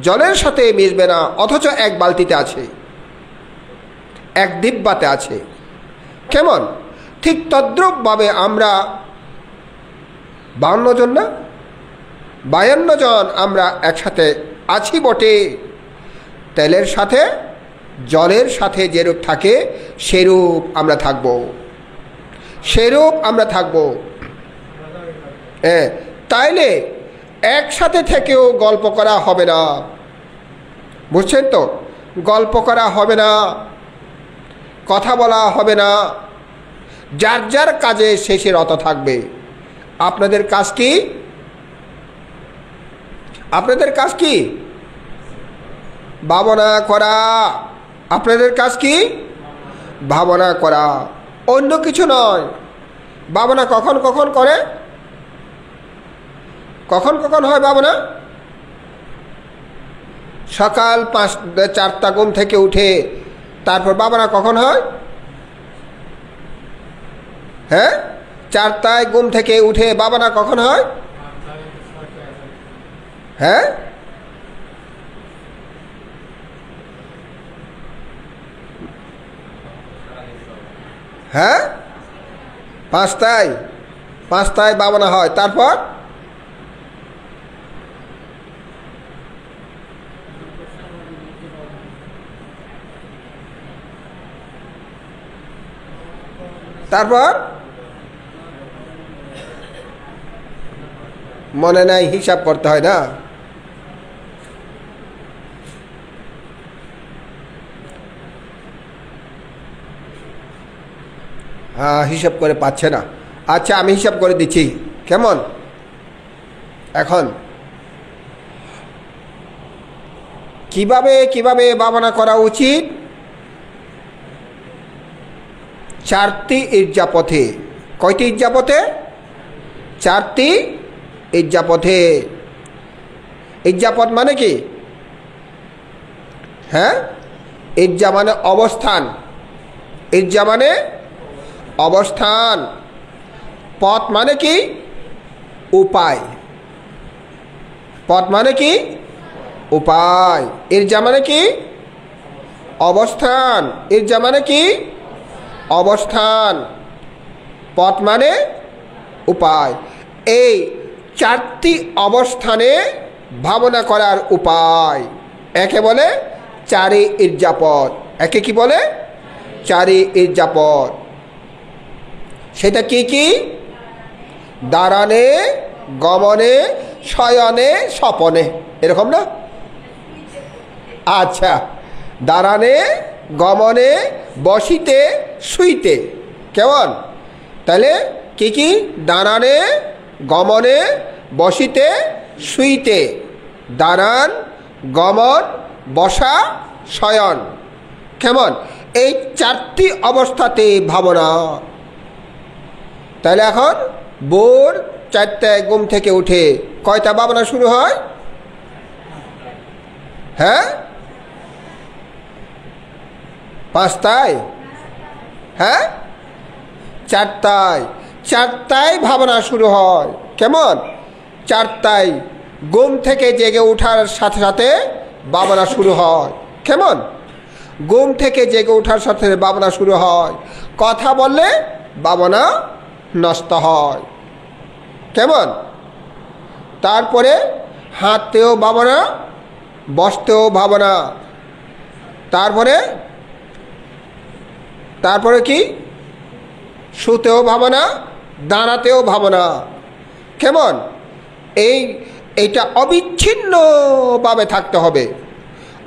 Speaker 1: জলের সাথে মিশবে না, অথচ এক বালতিতে আছে, এক ডিব্বাতে আছে। কেমন? ঠিক তদ্রূপভাবে আমরা 52 জন না 52 জন আমরা একসাথে আছি বটে, তেলের সাথে জলের সাথে যেরূপ থাকে সেরূপ আমরা থাকব, সেরূপ আমরা থাকব। তাইলে একসাথে থেকেও গল্প করা হবে না, বুঝছেন তো? গল্প করা হবে না, কথা বলা হবে না, যার যার কাজে শেষে রত থাকবে। আপনাদের কাজ কি? আপনাদের কাজ কি? ভাবনা করা। আপনাদের কাজ কি? ভাবনা করা, অন্য কিছু নয়। ভাবনা কখন কখন করে? কখন কখন হয় ভাবনা? সকাল 4টা ঘুম থেকে উঠে তারপর ভাবনা কখন হয়? হ্যাঁ, 4টায় ঘুম থেকে উঠে ভাবনা কখন হয়? হ্যাঁ, হ্যাঁ, 5টায় ভাবনা হয়। তারপর তারপর মনে নাই, হিসাব করতে হয় না? হ্যাঁ, হিসাব করে পাচ্ছে না। আচ্ছা, আমি হিসাব করে দিচ্ছি। কেমন? এখন কিভাবে কিভাবে ভাবনা করা উচিত? 4টি ইজ্জাপথে। কয়টি ইজ্জাপথে? 4টি ইজ্জাপথে। ইজ্জাপথ মানে কি? হ্যাঁ, ইজ্জা মানে অবস্থান। ইজ্জা মানে অবস্থান। পথ মানে কি? উপায়। পথ মানে কি? উপায়। ইজ্জা মানে কি? অবস্থান। ইজ্জা মানে কি? অবস্থান। পথ মানে উপায়। এই 4টি অবস্থানে ভাবনা করার উপায় একে বলে 4 ইজ্জাপথ। একে কি বলে? 4 ইজ্জাপথ। সেটা কি কি? দাঁড়ানে, গমনে, শয়নে, স্বপনে। এরকম না? আচ্ছা, দাঁড়ানে, গমনে, বসিতে, শুইতে। কেমন? তাহলে কি কি? দাঁড়ানে, গমনে, বসিতে, শুইতে। দাঁড়ান, গমন, বসা, শয়ন। কেমন? এই 4টি অবস্থাতে ভাবনা। তাহলে এখন ভোর 4টায় ঘুম থেকে উঠে কয়টা ভাবনা শুরু হয়? হ্যাঁ, 5টায়। হ্যাঁ, 4টায় ভাবনা শুরু হয়। কেমন? 4টায় ঘুম থেকে জেগে ওঠার সাথে সাথে ভাবনা শুরু হয়। কেমন? ঘুম থেকে জেগে ওঠার সাথে ভাবনা শুরু হয়। কথা বললে ভাবনা নষ্ট হয়। কেমন? তারপরে হাঁটতেও ভাবনা, বসতেও ভাবনা। তারপরে কি? শুতেও ভাবনা, দাঁড়াতেও ভাবনা। কেমন? এইটা অবিচ্ছিন্নভাবে থাকতে হবে।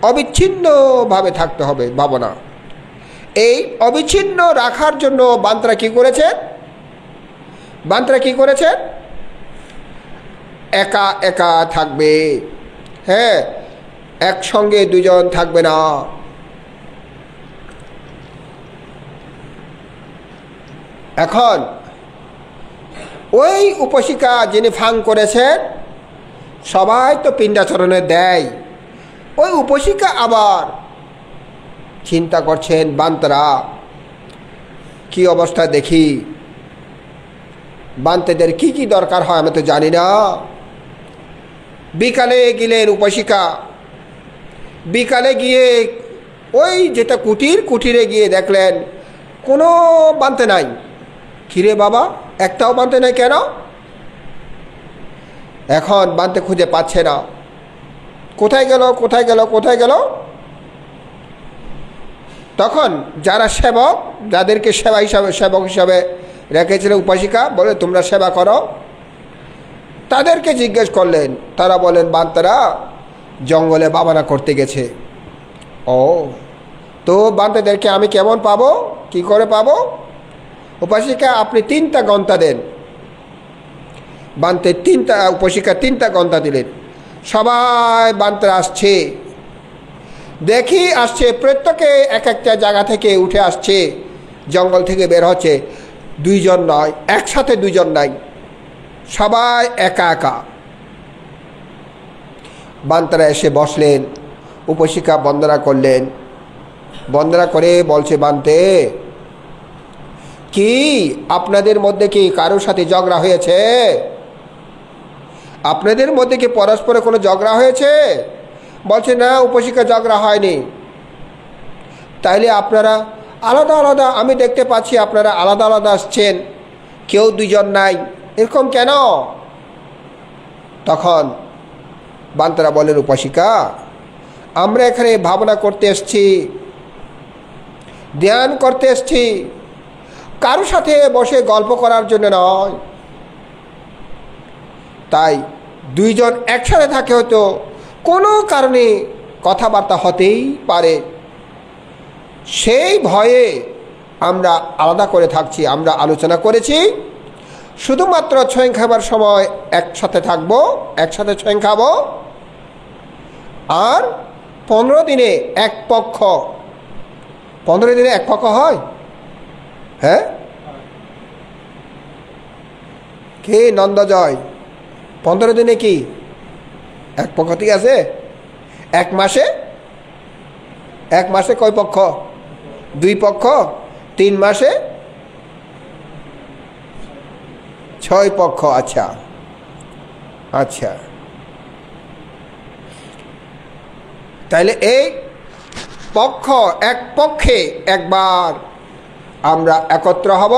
Speaker 1: অবিচ্ছিন্নভাবে থাকতে হবে ভাবনা। এই অবিচ্ছিন্ন রাখার জন্য বান্দ্রা কি করেছেন? বান্দ্রা কি করেছেন? একা একা থাকবে। হ্যাঁ, একসঙ্গে দুজন থাকবে না। এখন ওই উপশিকা যিনি ফাং করেছেন, সবাই তো পিণ্ডাচরণে দেয়। ওই উপশিকা আবার চিন্তা করছেন, বান্তারা কি অবস্থা দেখি, বান্তেদের কি কি দরকার হয় আমি তো জানি না। বিকালে গেলেন উপশিকা। বিকালে গিয়ে ওই যেটা কুটিরে গিয়ে দেখলেন কোনো বান্তে নাই। কিরে বাবা, একটাও বান্তে নাই কেন? এখন বান্তে খুঁজে পাচ্ছে না। কোথায় গেল? তখন যারা সেবক, যাদেরকে সেবক হিসাবে রেখেছিলেন উপাসিকা, বলে তোমরা সেবা করো। তাদেরকে জিজ্ঞেস করলেন। তারা বলেন বান্তারা জঙ্গলে বাবানা করতে গেছে। ও, তো বান্তাদেরকে আমি কেমন পাবো, কি করে পাবো? উপাসিকা আপনি 3টা গন্তা দেন। বান্তে উপাসিকা 3টা গন্তা দিলেন। সবাই বান্তারা আসছে, দেখি আসছে, প্রত্যেকে এক একটা জায়গা থেকে উঠে আসছে, জঙ্গল থেকে বের হচ্ছে। 2 জন নয়, একসাথে 2 জন নাই, সবাই একা একা। বান্তারা এসে বসলেন, উপাসিকা বন্দনা করলেন। বন্দনা করে বলছে, বান্তে কি আপনাদের মধ্যে কি কারোর সাথে ঝগড়া হয়েছে? আপনাদের মধ্যে কি পরস্পরে কোনো ঝগড়া হয়েছে? বলছে না উপাসিকা, ঝগড়া হয়নি। তাইলে আপনারা আলাদা আলাদা, আমি দেখতে পাচ্ছি আপনারা আলাদা আলাদা আসছেন, কেউ 2 জন নাই, এরকম কেন? তখন বান্তারা বলেন, উপাসিকা আমরা এখানে ভাবনা করতে এসেছি, ধ্যান করতে এসেছি, কারোর সাথে বসে গল্প করার জন্য নয়। তাই 2 জন একসাথে থাকে, হয়তো কোনো কারণে কথাবার্তা হতেই পারে, সেই ভয়ে আমরা আলাদা করে থাকছি। আমরা আলোচনা করেছি শুধুমাত্র ছয় খাবার সময় একসাথে থাকবো, একসাথে ছয় খাবো, আর 15 দিনে এক পক্ষ। 15 দিনে এক পক্ষ হয়? হ্যাঁ, কে নন্দজয়? 15 দিনে কি এক পক্ষ? ঠিক আছে। এক মাসে কয় পক্ষ? 2 পক্ষ। 3 মাসে 6 পক্ষ। আচ্ছা আচ্ছা, তাইলে এই পক্ষ, এক পক্ষে একবার আমরা একত্র হব,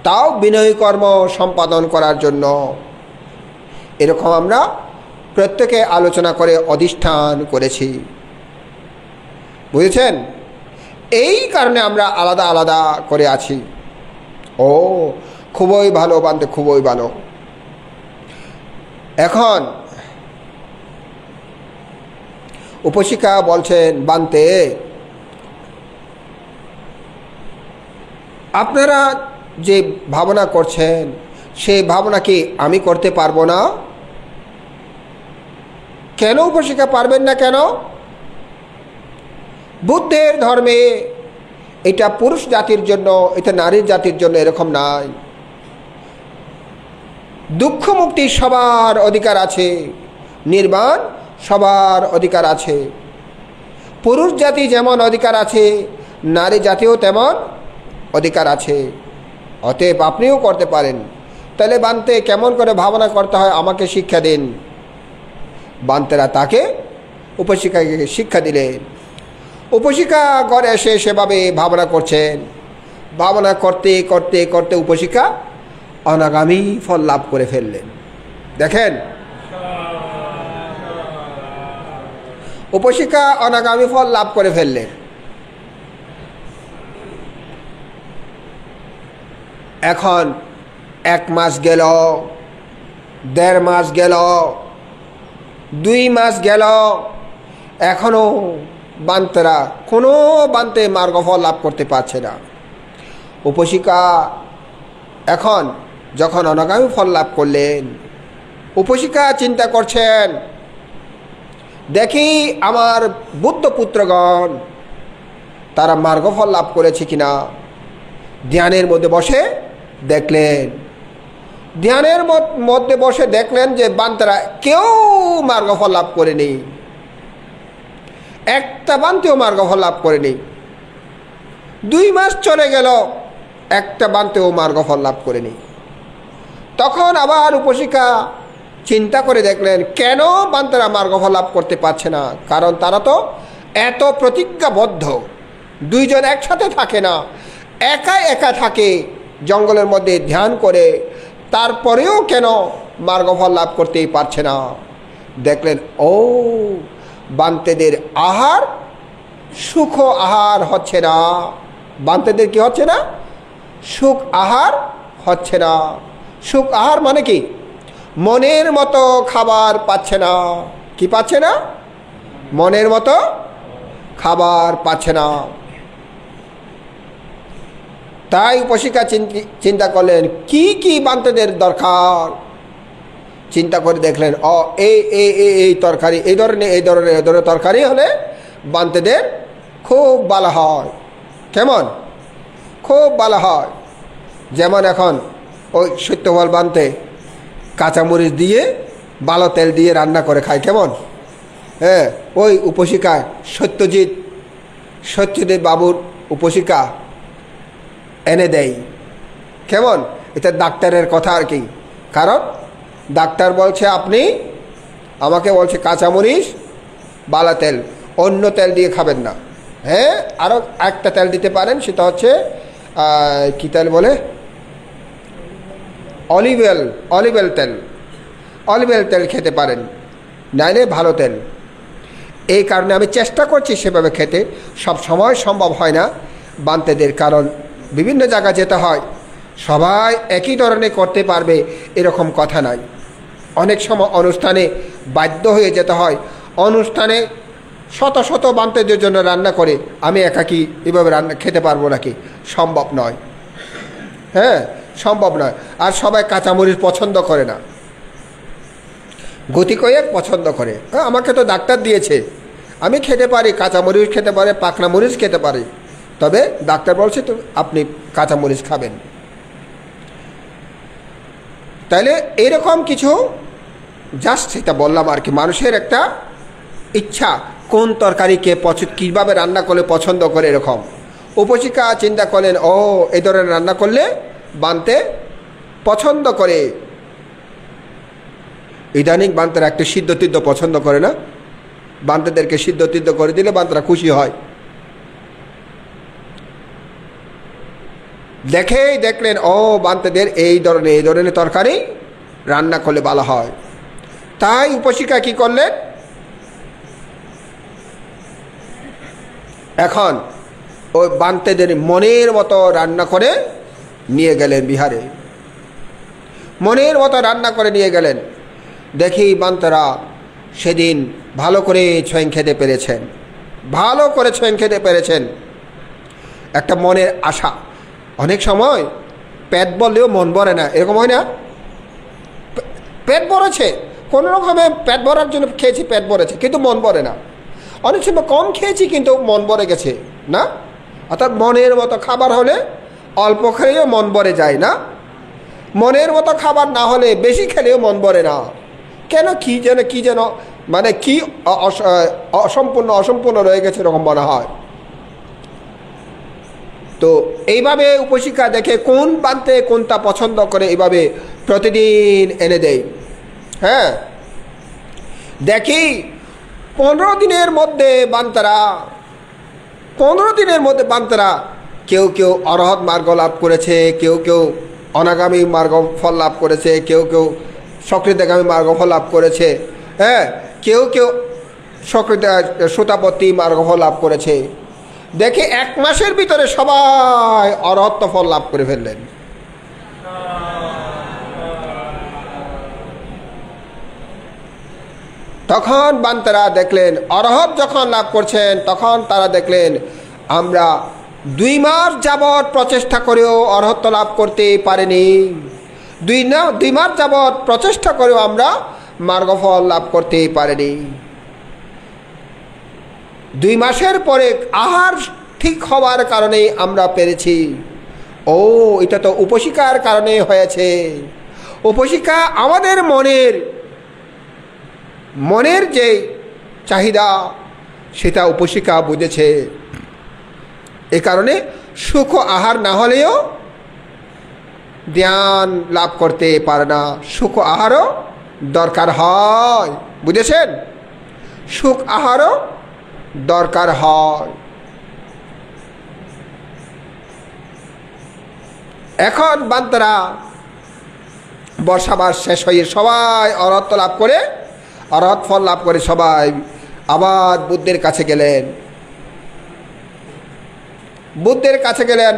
Speaker 1: তাও বিনয়ী কর্ম সম্পাদন করার জন্য। এরকম আমরা প্রত্যেকে আলোচনা করে অধিষ্ঠান করেছি, বুঝেছেন? এই কারণে আমরা আলাদা আলাদা করে আছি। ও, খুবই ভালো বান্তে, খুবই ভালো। এখন উপাসিকা বলছেন, বান্তে আপনারা যে ভাবনা করছেন, সেই ভাবনা কি আমি করতে পারবো না? কেন উপাসিকা পারবেন না? কেন? বুদ্ধের ধর্মে এটা পুরুষ জাতির জন্য, এটা নারীর জাতির জন্য এরকম নাই। দুঃখ মুক্তি সবার অধিকার আছে, নির্বাণ সবার অধিকার আছে। পুরুষ জাতি যেমন অধিকার আছে, নারী জাতিও তেমন অধিকার আছে। অতএব আপনিও করতে পারেন। তাহলে বান্তে কেমন করে ভাবনা করতে হয় আমাকে শিক্ষা দিন। বান্তেরা তাকে, উপাসিকাকে শিক্ষা দিলেন। উপাসিকা ঘরে এসে সেভাবে ভাবনা করছেন। ভাবনা করতে করতে করতে উপাসিকা অনাগামী ফল লাভ করে ফেললেন। দেখেন, উপাসিকা অনাগামী ফল লাভ করে ফেললেন। এখন 1 মাস গেল, 1.5 মাস গেল, 2 মাস গেল, এখনো বান্তেরা কোনো বান্তে মার্গফল লাভ করতে পারছে না। উপাসিকা এখন যখন অনাগামী ফল লাভ করলেন, উপাসিকা চিন্তা করছেন, দেখি আমার বুদ্ধ পুত্রগণ তারা মার্গফল লাভ করেছে কিনা। ধ্যানের মধ্যে বসে দেখলেন, ধ্যানের মধ্যে বসে দেখলেন যে বান্তেরা কেউ মার্গফল লাভ করেনি, একটা বান্তেও মার্গফল লাভ করেনি। 2 মাস চলে গেল, একটা বান্তেও মার্গফল লাভ করেনি। তখন আবার উপাসিকা চিন্তা করে দেখলেন, কেন বান্তেরা মার্গফল লাভ করতে পারছে না? কারণ তারা তো এত প্রতিজ্ঞাবদ্ধ। 2 জন একসাথে থাকে না, একা একা থাকে জঙ্গলের মধ্যে ধ্যান করে, তারপরেও কেন মার্গফল লাভ করতেই পারছে না? দেখলেন, ও বান্তেদের আহার সুখ আহার হচ্ছে না। বান্তেদের কি হচ্ছে না? সুখ আহার হচ্ছে না। সুখ আহার মানে কি? মনের মতো খাবার পাচ্ছে না। কি পাচ্ছে না? মনের মতো খাবার পাচ্ছে না। তাই উপশিকা চিন্তা করলেন কি কি বান্তেদের দরকার। চিন্তা করে দেখলেন এই তরকারি, এই ধরনের তরকারি হলে বান্তেদের খুব ভালো হয়। কেমন? খুব ভালো হয়। যেমন এখন ওই সত্যফল বানতে কাঁচামরিচ দিয়ে ভালো তেল দিয়ে রান্না করে খায়। কেমন? হ্যাঁ, ওই উপশিকা সত্যজিৎ বাবুর উপশিকা এনে দেয়। কেমন? এটা ডাক্তারের কথা আর কি। কারণ ডাক্তার বলছে আপনি আমাকে বলছে কাঁচামরিচ বালা তেল, অন্য তেল দিয়ে খাবেন না। হ্যাঁ, আরও একটা তেল দিতে পারেন, সেটা হচ্ছে কী তেল বলে, অলিভ অয়েল তেল খেতে পারেন, নাইলে ভালো তেল। এই কারণে আমি চেষ্টা করছি সেভাবে খেতে। সব সময় সম্ভব হয় না বান্তেদের, কারণ বিভিন্ন জায়গা যেতে হয়, সবাই একই ধরনের করতে পারবে এরকম কথা নাই। অনেক সময় অনুষ্ঠানে বাধ্য হয়ে যেতে হয়। অনুষ্ঠানে শত শত বান্তেদের জন্য রান্না করে আমি একাকি এভাবে রান্না খেতে পারবো নাকি? সম্ভব নয়। হ্যাঁ, সম্ভব নয়। আর সবাই কাঁচামরিচ পছন্দ করে না, গতি কয়েক পছন্দ করে। হ্যাঁ, আমাকে তো ডাক্তার দিয়েছে, আমি খেতে পারি, কাঁচামরিচ খেতে পারি, পাকনা মরিচ খেতে পারি, তবে ডাক্তার বলছে তো আপনি কাঁচামরিচ খাবেন। তাইলে এরকম কিছু জাস্ট সেটা বললাম আর কি। মানুষের একটা ইচ্ছা কোন তরকারিকে কীভাবে রান্না করলে পছন্দ করে, এরকম। উপশিকা চিন্তা করলেন এই ধরনের রান্না করলে বানতে পছন্দ করে। ইদানিং বান্তারা একটু সিদ্ধ টিদ্ধ পছন্দ করে না? বান্তাদেরকে সিদ্ধ টিদ্ধ করে দিলে বান্তারা খুশি হয়। দেখলেন বান্তাদের এই ধরনের তরকারি রান্না করলে ভালো হয়। তাই উপশিকা কি করলেন, এখন ওই বান্তেদের মনের মতো রান্না করে নিয়ে গেলেন বিহারে। মনের মতো রান্না করে নিয়ে গেলেন। দেখি বান্তেরা সেদিন ভালো করে ছয়েন খেতে পেরেছেন। একটা মনের আশা। অনেক সময় পেট বললেও মন ভরে না, এরকম হয় না? পেট ভরেছে, কোনো রকমে পেট ভরার জন্য খেয়েছি, পেট ভরেছে, কিন্তু মন ভরে না। অনেক সময় কম খেয়েছি কিন্তু মন ভরে গেছে না? অর্থাৎ মনের মতো খাবার হলে অল্প খেলেও মন ভরে যায় না? মনের মতো খাবার না হলে বেশি খেলেও মন ভরে না। কেন? কি যেন মানে কি অসম্পূর্ণ রয়ে গেছে এরকম মনে হয়। তো এইভাবে উপশিকা দেখে কোন বান্তে কোনটা পছন্দ করে, এইভাবে প্রতিদিন এনে দেয়। হ্যাঁ, দেখি 15 দিনের মধ্যে বান্তারা কেউ অরহত মার্গ লাভ করেছে, কেউ অনাগামী মার্গ ফল লাভ করেছে, কেউ সকৃতগামী মার্গ ফল লাভ করেছে। হ্যাঁ, কেউ শ্রোতাপত্তি মার্গ ফল লাভ করেছে। দেখে 1 মাসের ভিতরে সবাই অরহত্ত ফল লাভ করে ফেললেন। তখন বান্তারা দেখলেন অরহত যখন লাভ করছেন, তখন তারা দেখলেন আমরা 2 মাস যাবৎ প্রচেষ্টা করেও অরহত্ত লাভ করতে পারিনি। 2 মাস যাবৎ প্রচেষ্টা করেও আমরা মার্গফল লাভ করতে পারিনি। 2 মাসের পরে আহার ঠিক হওয়ার কারণে আমরা পেরেছি। এটা তো উপশিকার কারণে হয়েছে। উপশিকা আমাদের মনের যে চাহিদা সেটা উপশিকা বুঝেছে। এ কারণে সুখ আহার না হলেও জ্ঞান লাভ করতে পারে না। সুখ আহারও দরকার হয়, বুঝেছেন? সুখ আহারও দরকার হয়। এখন বান্তারা বর্ষা মাস শেষ হয়ে সবাই অরহত ফল লাভ করে সবাই আবার বুদ্ধের কাছে গেলেন।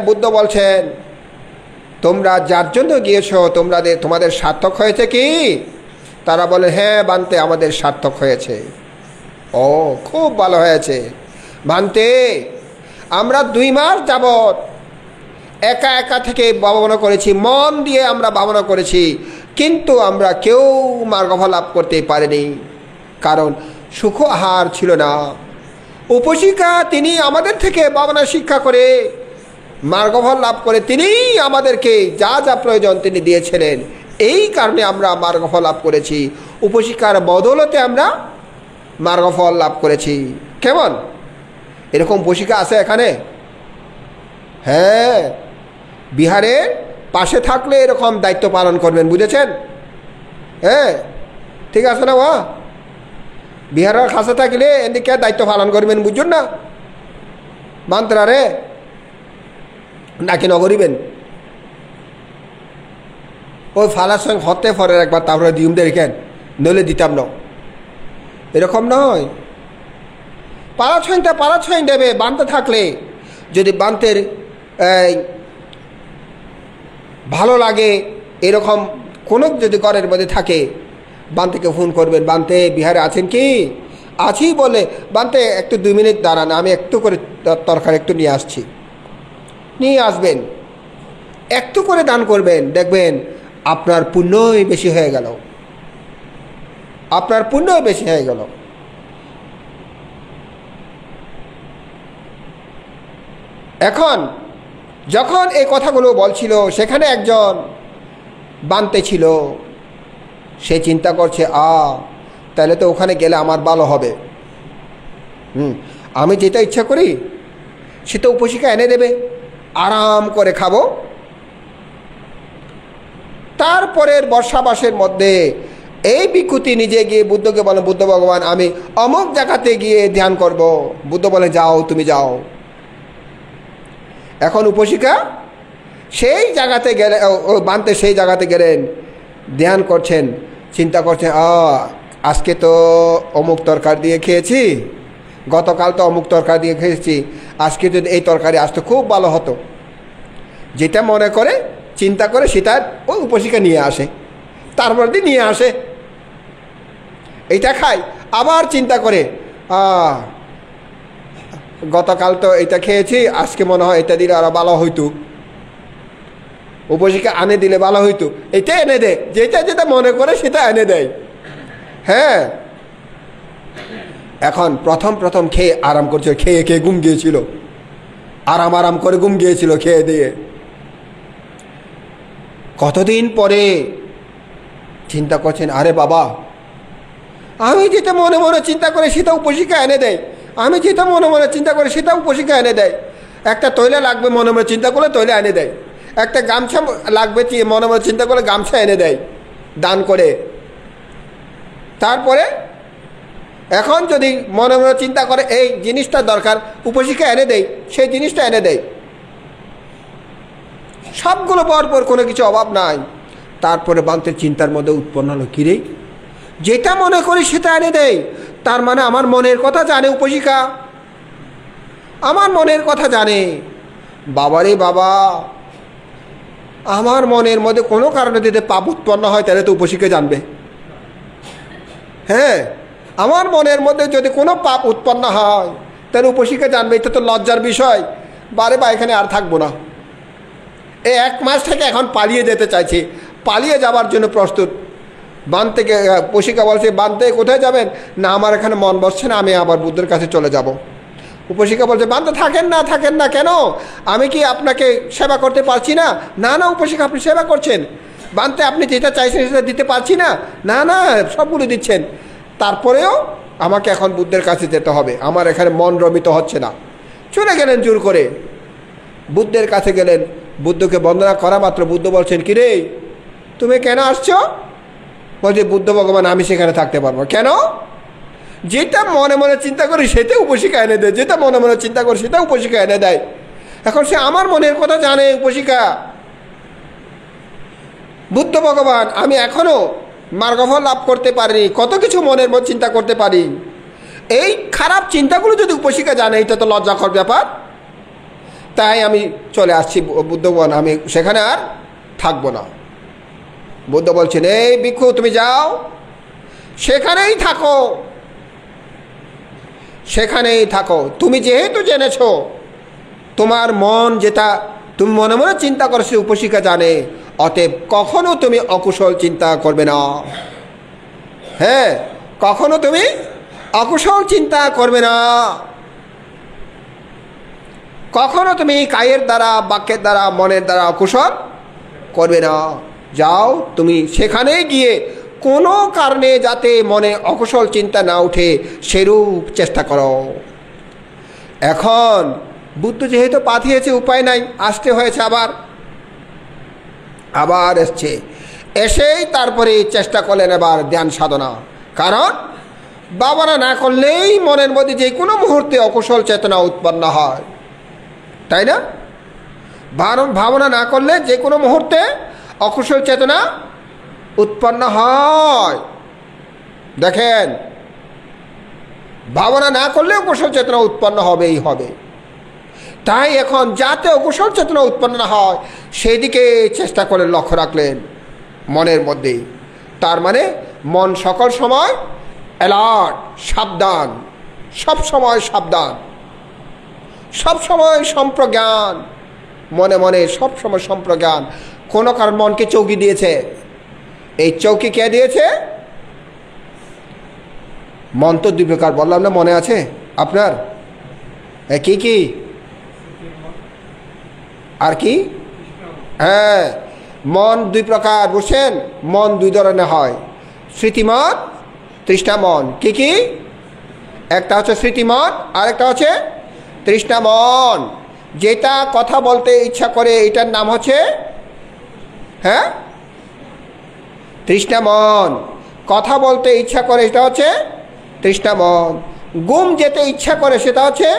Speaker 1: বুদ্ধ বলছেন তোমরা যার জন্য গিয়েছো তোমাদের সার্থক হয়েছে কি? তারা বলে, হ্যাঁ বান্তে, আমাদের সার্থক হয়েছে। ও, খুব ভালো হয়েছে বান্তে, আমরা 2 মাস যাবৎ একা একা থেকে ভাবনা করেছি, মন দিয়ে আমরা ভাবনা করেছি, কিন্তু আমরা কেউ মার্গফল লাভ করতে পারিনি, কারণ সুখ আহার ছিল না। উপশিকা তিনি আমাদের থেকে ভাবনা শিক্ষা করে মার্গফল লাভ করে তিনি আমাদেরকে যা যা প্রয়োজন তিনি দিয়েছিলেন। এই কারণে আমরা মার্গফল লাভ করেছি, উপশিকার বদৌলতে আমরা মার্গফল লাভ করেছি। কেমন এরকম উপশিকা আছে এখানে? হ্যাঁ, বিহারের পাশে থাকলে এরকম দায়িত্ব পালন করবেন, বুঝেছেন? হ্যাঁ, ঠিক আছে না? বিহারের কাছে থাকলে এদিকে দায়িত্ব পালন করবেন, বুঝুন না বান্তরা রে, নাকি নগরিবেন? ওই ফালার সঙ্গে হতে ফরের একবার, তারপরে দিউম দেখেন, নইলে দিতাম না। এরকম নয়, পাড়া ছয়ন দেবে বানতে থাকলে। যদি বান্তের ভালো লাগে এরকম কোনো যদি ঘরের মধ্যে থাকে, বান্তেকে ফোন করবেন, বান্তে বিহারে আছেন কি? আছি বলে, বান্তে একটু 2 মিনিট দাঁড়ান, আমি একটু করে তরকারি একটু নিয়ে আসছি। নিয়ে আসবেন, একটু করে দান করবেন, দেখবেন আপনার পুণ্যই বেশি হয়ে গেল, আপনার পুণ্যই বেশি হয়ে গেল। এখন যখন এই কথাগুলো বলছিল, সেখানে একজন বান্তে ছিল, সে চিন্তা করছে, তাহলে তো ওখানে গেলে আমার ভালো হবে। আমি যেটা ইচ্ছা করি সেটা উপশিকা এনে দেবে, আরাম করে খাবো। তারপরের বর্ষাবাসের মধ্যে এই ভিক্ষুতি নিজে গিয়ে বুদ্ধকে বলে, বুদ্ধ ভগবান আমি অমুক জায়গাতে গিয়ে ধ্যান করব। বুদ্ধ বলে, যাও, তুমি যাও। এখন উপশিকা সেই জায়গাতে গেলে, বানতে সেই জায়গাতে গেলেন, ধ্যান করছেন, চিন্তা করছেন, আজকে তো অমুক তরকারি দিয়ে খেয়েছি, গতকাল তো অমুক তরকারি দিয়ে খেয়েছি, আজকে যদি এই তরকারি আসতো খুব ভালো হতো। যেটা মনে করে চিন্তা করে সেটা ওই উপশিকা নিয়ে আসে, তারপর দিয়ে নিয়ে আসে, এইটা খায়। আবার চিন্তা করে, গতকাল তো এটা খেয়েছি, আজকে মনে হয় এটা দিলে আরো ভালো হইতো, উপশিকা আনে দিলে ভালো হইতো, এটা এনে দেয়। যেটা যেটা মনে করে সেটা এনে দেয়। হ্যাঁ, এখন প্রথম খেয়ে আরাম করছে, খেয়ে খেয়ে ঘুম গিয়েছিল, আরাম করে ঘুম গিয়েছিল খেয়ে দিয়ে। কতদিন পরে চিন্তা করছেন, আরে বাবা, আমি যেটা মনে মনে চিন্তা করে সেটা উপশিকা এনে দেয়, আমি যেটা মনে মনে চিন্তা করে সেটা উপশিকা এনে দেয়। একটা তৈলে লাগবে মনে মনে চিন্তা করলে তৈলে এনে দেয়, একটা গামছা লাগবে মনে মনে চিন্তা করলে গামছা এনে দেয় দান করে। তারপরে এখন যদি মনে মনে চিন্তা করে এই জিনিসটা দরকার, উপশিকা এনে দেয়, সেই জিনিসটা এনে দেয়। সবগুলো পরপর, কোনো কিছু অভাব নাই। তারপরে বান্তের চিন্তার মধ্যে উৎপন্ন হলো, কিরে যেটা মনে করি সেটা এনে দেয়, তার মানে আমার মনের কথা জানে উপশিকা, আমার মনের কথা জানে। বাবারে বাবা, আমার মনের মধ্যে কোনো কারণে যদি পাপ উৎপন্ন হয় তাহলে তো উপশিকা জানবে। হ্যাঁ, আমার মনের মধ্যে যদি কোনো পাপ উৎপন্ন হয় তাহলে উপশিকা জানবে। এটা তো লজ্জার বিষয়। বারে বা এখানে আর থাকবো না। এই 1 মাস থেকে এখন পালিয়ে যেতে চাইছে, পালিয়ে যাবার জন্য প্রস্তুত। বান থেকে উপশিকা বলছে, বান থেকে কোথায় যাবেন? না, আমার এখানে মন বসছে না, আমি আবার বুদ্ধের কাছে চলে যাব। উপশিকা বলছে, বান তো থাকেন না কেন? আমি কি আপনাকে সেবা করতে পারছি না? না না উপশিকা, আপনি সেবা করছেন। বানতে আপনি যেটা চাইছেন সেটা দিতে পারছি না? না না, সবগুলো দিচ্ছেন। তারপরেও আমাকে এখন বুদ্ধের কাছে যেতে হবে, আমার এখানে মন রমিত হচ্ছে না। চলে গেলেন জোর করে, বুদ্ধের কাছে গেলেন। বুদ্ধকে বন্দনা করা মাত্র বুদ্ধ বলছেন, কিরে তুমি কেন আসছো? বলছে, বুদ্ধ ভগবান আমি সেখানে থাকতে পারবো। কেন? যেটা মনে মনে চিন্তা করি সেটা উপশিকা এনে দেয়, যেটা মনে মনে চিন্তা করি সেটা উপশিকা এনে দেয়। এখন সে আমার মনের কথা জানে উপশিকা। বুদ্ধ ভগবান আমি এখনো মার্গফল লাভ করতে পারিনি, কত কিছু মনের মধ্যে চিন্তা করতে পারি। এই খারাপ চিন্তাগুলো যদি উপশিকা জানে, এটা তো লজ্জাকর ব্যাপার। তাই আমি চলে আসছি বুদ্ধ ভগবান, আমি সেখানে আর থাকবো না। বুদ্ধ বলছেন, এই ভিক্ষু তুমি যাও, সেখানেই থাকো, সেখানেই থাকো। তুমি যেহেতু জেনেছো তোমার মন যেটা তুমি মনে মনে চিন্তা করো সে উপশিকা জানে, অতএব কখনো তুমি অকুশল চিন্তা করবে না। হ্যাঁ, কখনো তুমি অকুশল চিন্তা করবে না, কখনো তুমি কায়ের দ্বারা বাক্যের দ্বারা মনের দ্বারা অকুশল করবে না। যাও তুমি সেখানে গিয়ে কোনো কারণে যাতে মনে অকুশল চিন্তা না উঠে সেরূপ চেষ্টা করো। এখন বুদ্ধ যেহেতু পাঠিয়েছে, উপায় নাই, আসতে হয়েছে, আবার এসছে, এসেই তারপরে চেষ্টা করলেন এবার ধ্যান সাধনা। কারণ ভাবনা না করলেই মনের মধ্যে যে কোনো মুহূর্তে অকুশল চেতনা উৎপন্ন হয়, তাই না? ভাবনা না করলে যে কোনো মুহূর্তে অকুশল চেতনা উৎপন্ন হয়। দেখেন, ভাবনা না করলে অকুশল চেতনা উৎপন্ন হবেই হবে। তাই এখন যাতে অকুশল চেতনা উৎপন্ন না হয় সেই দিকে চেষ্টা করে লক্ষ্য রাখলেন মনের মধ্যে। তার মানে মন সকল সময় অ্যালার্ট, সাবধান, সব সময় সাবধান, সব সময় সম্প্রজ্ঞান, মনে মনে সব সময় সম্প্রজ্ঞান। কোনো কারণ মনকে চৌকি দিয়েছে, এই চৌকি কে দিয়েছে? মন তো দুই প্রকার বললাম না, মনে আছে আপনার? কি কি আর কি? হ্যাঁ, মন দুই প্রকার, বুঝছেন? মন দুই ধরনের হয়, স্মৃতিমন, তৃষ্ণামন। কি কি? একটা হচ্ছে স্মৃতিমন, আর একটা হচ্ছে তৃষ্ণামন। যেটা কথা বলতে ইচ্ছা করে এটার নাম হচ্ছে হ্যাঁ তৃষ্ণামন। কথা বলতে ইচ্ছা করে সেটা হচ্ছে তৃষ্ণামন। ঘুম যেতে ইচ্ছা করে সেটা হচ্ছে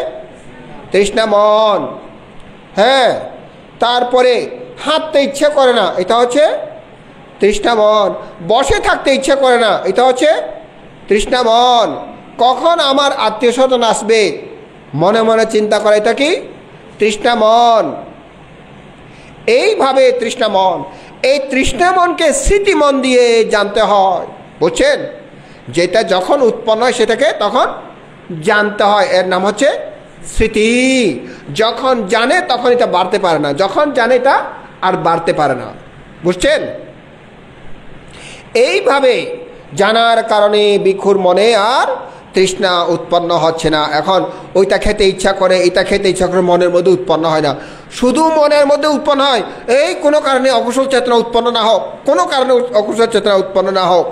Speaker 1: তৃষ্ণামন। হ্যাঁ, তারপরে হাঁটতে ইচ্ছা করে না, এটা হচ্ছে তৃষ্ণামন। বসে থাকতে ইচ্ছা করে না, এটা হচ্ছে তৃষ্ণামন। কখন আমার আত্মীয় স্বজন আসবে মনে মনে চিন্তা করে, এটা কি? তৃষ্ণামন। এইভাবে তৃষ্ণামন, এই তৃষ্ণামনকে স্মৃতিমন দিয়ে জানতে হয়, বুঝছেন? যেটা যখন উৎপন্ন হয় সেটাকে তখন জানতে হয়, এর নাম হচ্ছে স্মৃতি। যখন জানে তখন এটা বাড়তে পারে না, যখন জানে এটা আর বাড়তে পারে না, বুঝছেন? এইভাবে জানার কারণে ভিক্ষুর মনে আর তৃষ্ণা উৎপন্ন হচ্ছে না। এখন ওইটা খেতে ইচ্ছা করে, এটা খেতে ইচ্ছা করে, মনের মধ্যে উৎপন্ন হয় না, শুধু মনের মধ্যে উৎপন্ন হয়। এই কোনো কারণে অকুশল চেতনা উৎপন্ন না হোক, কোনো কারণে অকুশল চেতনা উৎপন্ন না হোক,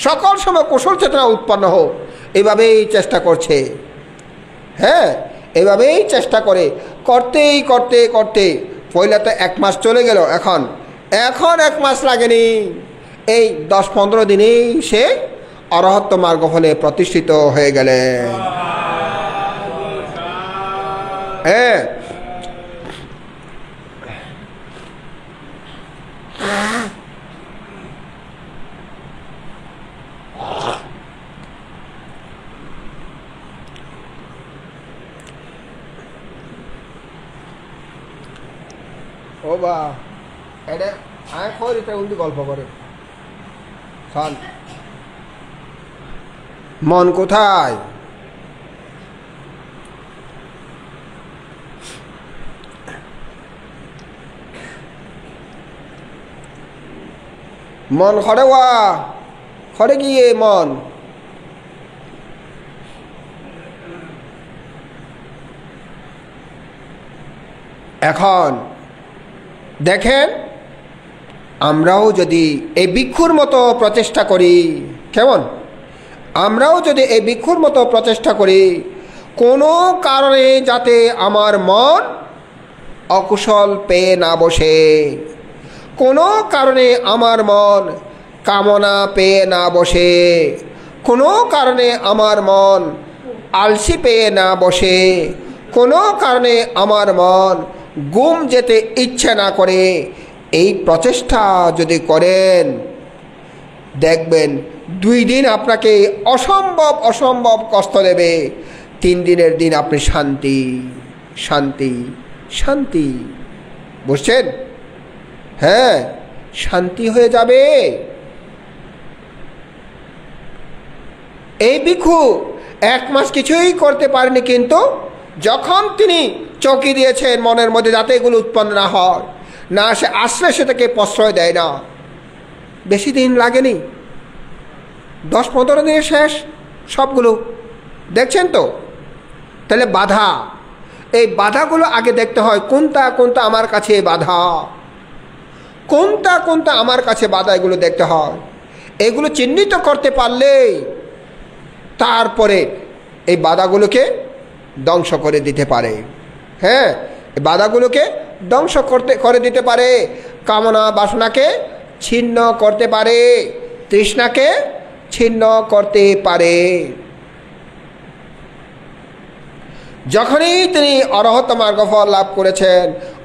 Speaker 1: সকল সময় কুশল চেতনা উৎপন্ন হোক, এইভাবেই চেষ্টা করছে। হ্যাঁ, এইভাবেই চেষ্টা করে, করতেই করতে করতে পয়লা তো 1 মাস চলে গেল, এখন 1 মাস লাগেনি, এই 10-15 দিনেই সে অরহত্ত মার্গ ফলে প্রতিষ্ঠিত হয়ে গেলেন। হ্যাঁ, ও বা এটা আমি খোঁজ, এটা উল্টি গল্প করে শোন। মন কোথায়? মন খড়ে ওয়া খড়ে গিয়ে মন এখন দেখেন, আমরাও যদি এই ভিক্ষুর মতো প্রচেষ্টা করি, কেমন? আমরাও যদি এই ভিক্ষুর মতো প্রচেষ্টা করি, কোনো কারণে যাতে আমার মন অকুশল পেয়ে না বসে, কোনো কারণে আমার মন কামনা পেয়ে না বসে, কোনো কারণে আমার মন আলসি পেয়ে না বসে, কোনো কারণে আমার মন ঘুম যেতে ইচ্ছে না করে, এই প্রচেষ্টা যদি করেন, দেখবেন 2 দিন আপনাকে অসম্ভব অসম্ভব কষ্ট দেবে, 3 দিনের দিন আপনি শান্তি শান্তি শান্তি, বুঝছেন? হ্যাঁ, শান্তি হয়ে যাবে। এই ভিক্ষু 1 মাস কিছুই করতে পারেনি, কিন্তু যখন তিনি চৌকি দিয়েছেন মনের মধ্যে যাতে এগুলো উৎপন্ন না হয়, না সে আসলে সেটাকে প্রশ্রয় দেয় না, বেশি দিন লাগেনি, 10-15 দিনে শেষ সবগুলো। দেখছেন তো? তাহলে বাধা, এই বাধাগুলো আগে দেখতে হয় কোনটা কোনটা আমার কাছে বাধা, কোনটা কোনটা আমার কাছে বাধা, এগুলো দেখতে হয়। এগুলো চিহ্নিত করতে পারলেই তারপরে এই বাধাগুলোকে ধ্বংস করে দিতে পারে। হ্যাঁ, এই বাধাগুলোকে ধ্বংস করে দিতে পারে, কামনা বাসনাকে ছিন্ন করতে পারে, তৃষ্ণাকে ছিন্ন করতে পারে। যখনই তিনি অরহত মার্গফল লাভ করেছেন,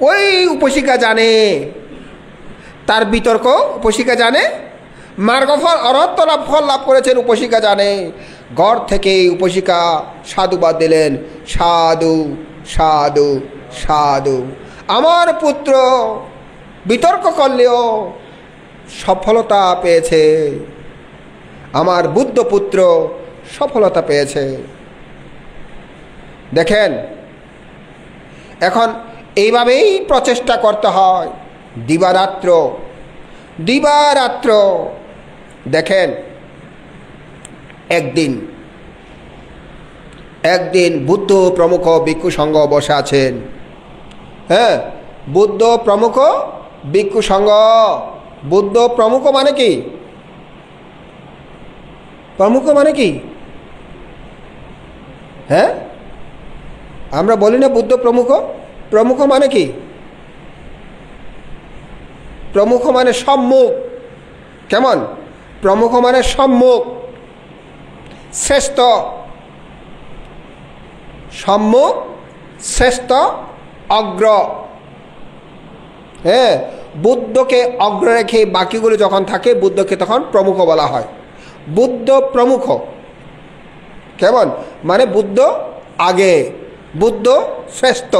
Speaker 1: ওই উপশিকা জানে, তার বিতর্ক উপশিকা জানে, মার্গফল অরহত ফল লাভ করেছেন উপশিকা জানে। ঘর থেকে উপশিকা সাধুবাদ দিলেন, সাধু সাধু সাধু, আমার পুত্র বিতর্ক করলেও সফলতা পেয়েছে, আমার বুদ্ধ পুত্র সফলতা পেয়েছে। দেখেন, এখন এইভাবেই প্রচেষ্টা করতে হয়, দিবারাত্র দিবারাত্র। দেখেন, একদিন বুদ্ধ প্রমুখ ভিক্ষু সংঘ বসে আছেন। হ্যাঁ, বুদ্ধ প্রমুখ ভিক্ষু সংঘ। বুদ্ধ প্রমুখ মানে কি? প্রমুখ মানে কি? হ্যাঁ, আমরা বলি না বুদ্ধ প্রমুখ? প্রমুখ মানে কি? প্রমুখ মানে সম্মুখ। কেমন? প্রমুখ মানে সম্মুখ, শ্রেষ্ঠ, সম্মুখ, শ্রেষ্ঠ, অগ্র। হ্যাঁ, বুদ্ধকে অগ্র রেখে বাকিগুলো যখন থাকে, বুদ্ধকে তখন প্রমুখ বলা হয়। বুদ্ধ প্রমুখ। কেমন? মানে বুদ্ধ আগে, বুদ্ধ শ্রেষ্ঠ,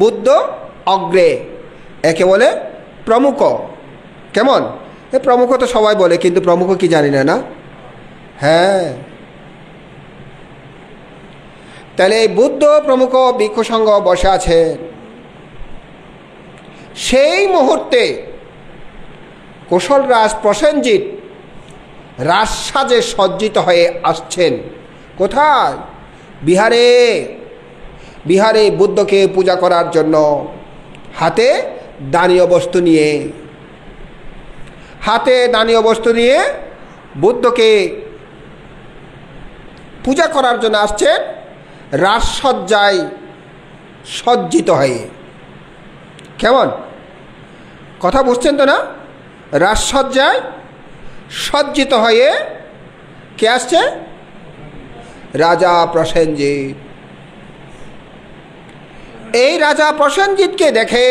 Speaker 1: বুদ্ধ অগ্রে, একে বলে প্রমুখ। কেমন? এ প্রমুখ তো সবাই বলে, কিন্তু প্রমুখ কি জানি না, না? হ্যাঁ, তাহলে এই বুদ্ধ প্রমুখ ভিক্ষু সংঘ বসে আছে। সেই মুহূর্তে কুশলরাজ প্রসেনজিৎ রাজসাজে সজ্জিত হয়ে আসছেন। কোথায়? বিহারে। বিহারে বুদ্ধকে পূজা করার জন্য হাতে দানীয় বস্তু নিয়ে, হাতে দানীয় বস্তু নিয়ে বুদ্ধকে পূজা করার জন্য আসছেন, রাজসজ্জায় সজ্জিত হয়ে। কেমন? কথা বুঝছেন তো না? রাজসজ্জায় সজ্জিত হয়ে কে আসছে? রাজা প্রসেনজিৎ। এই রাজা প্রসেনজিৎকে দেখে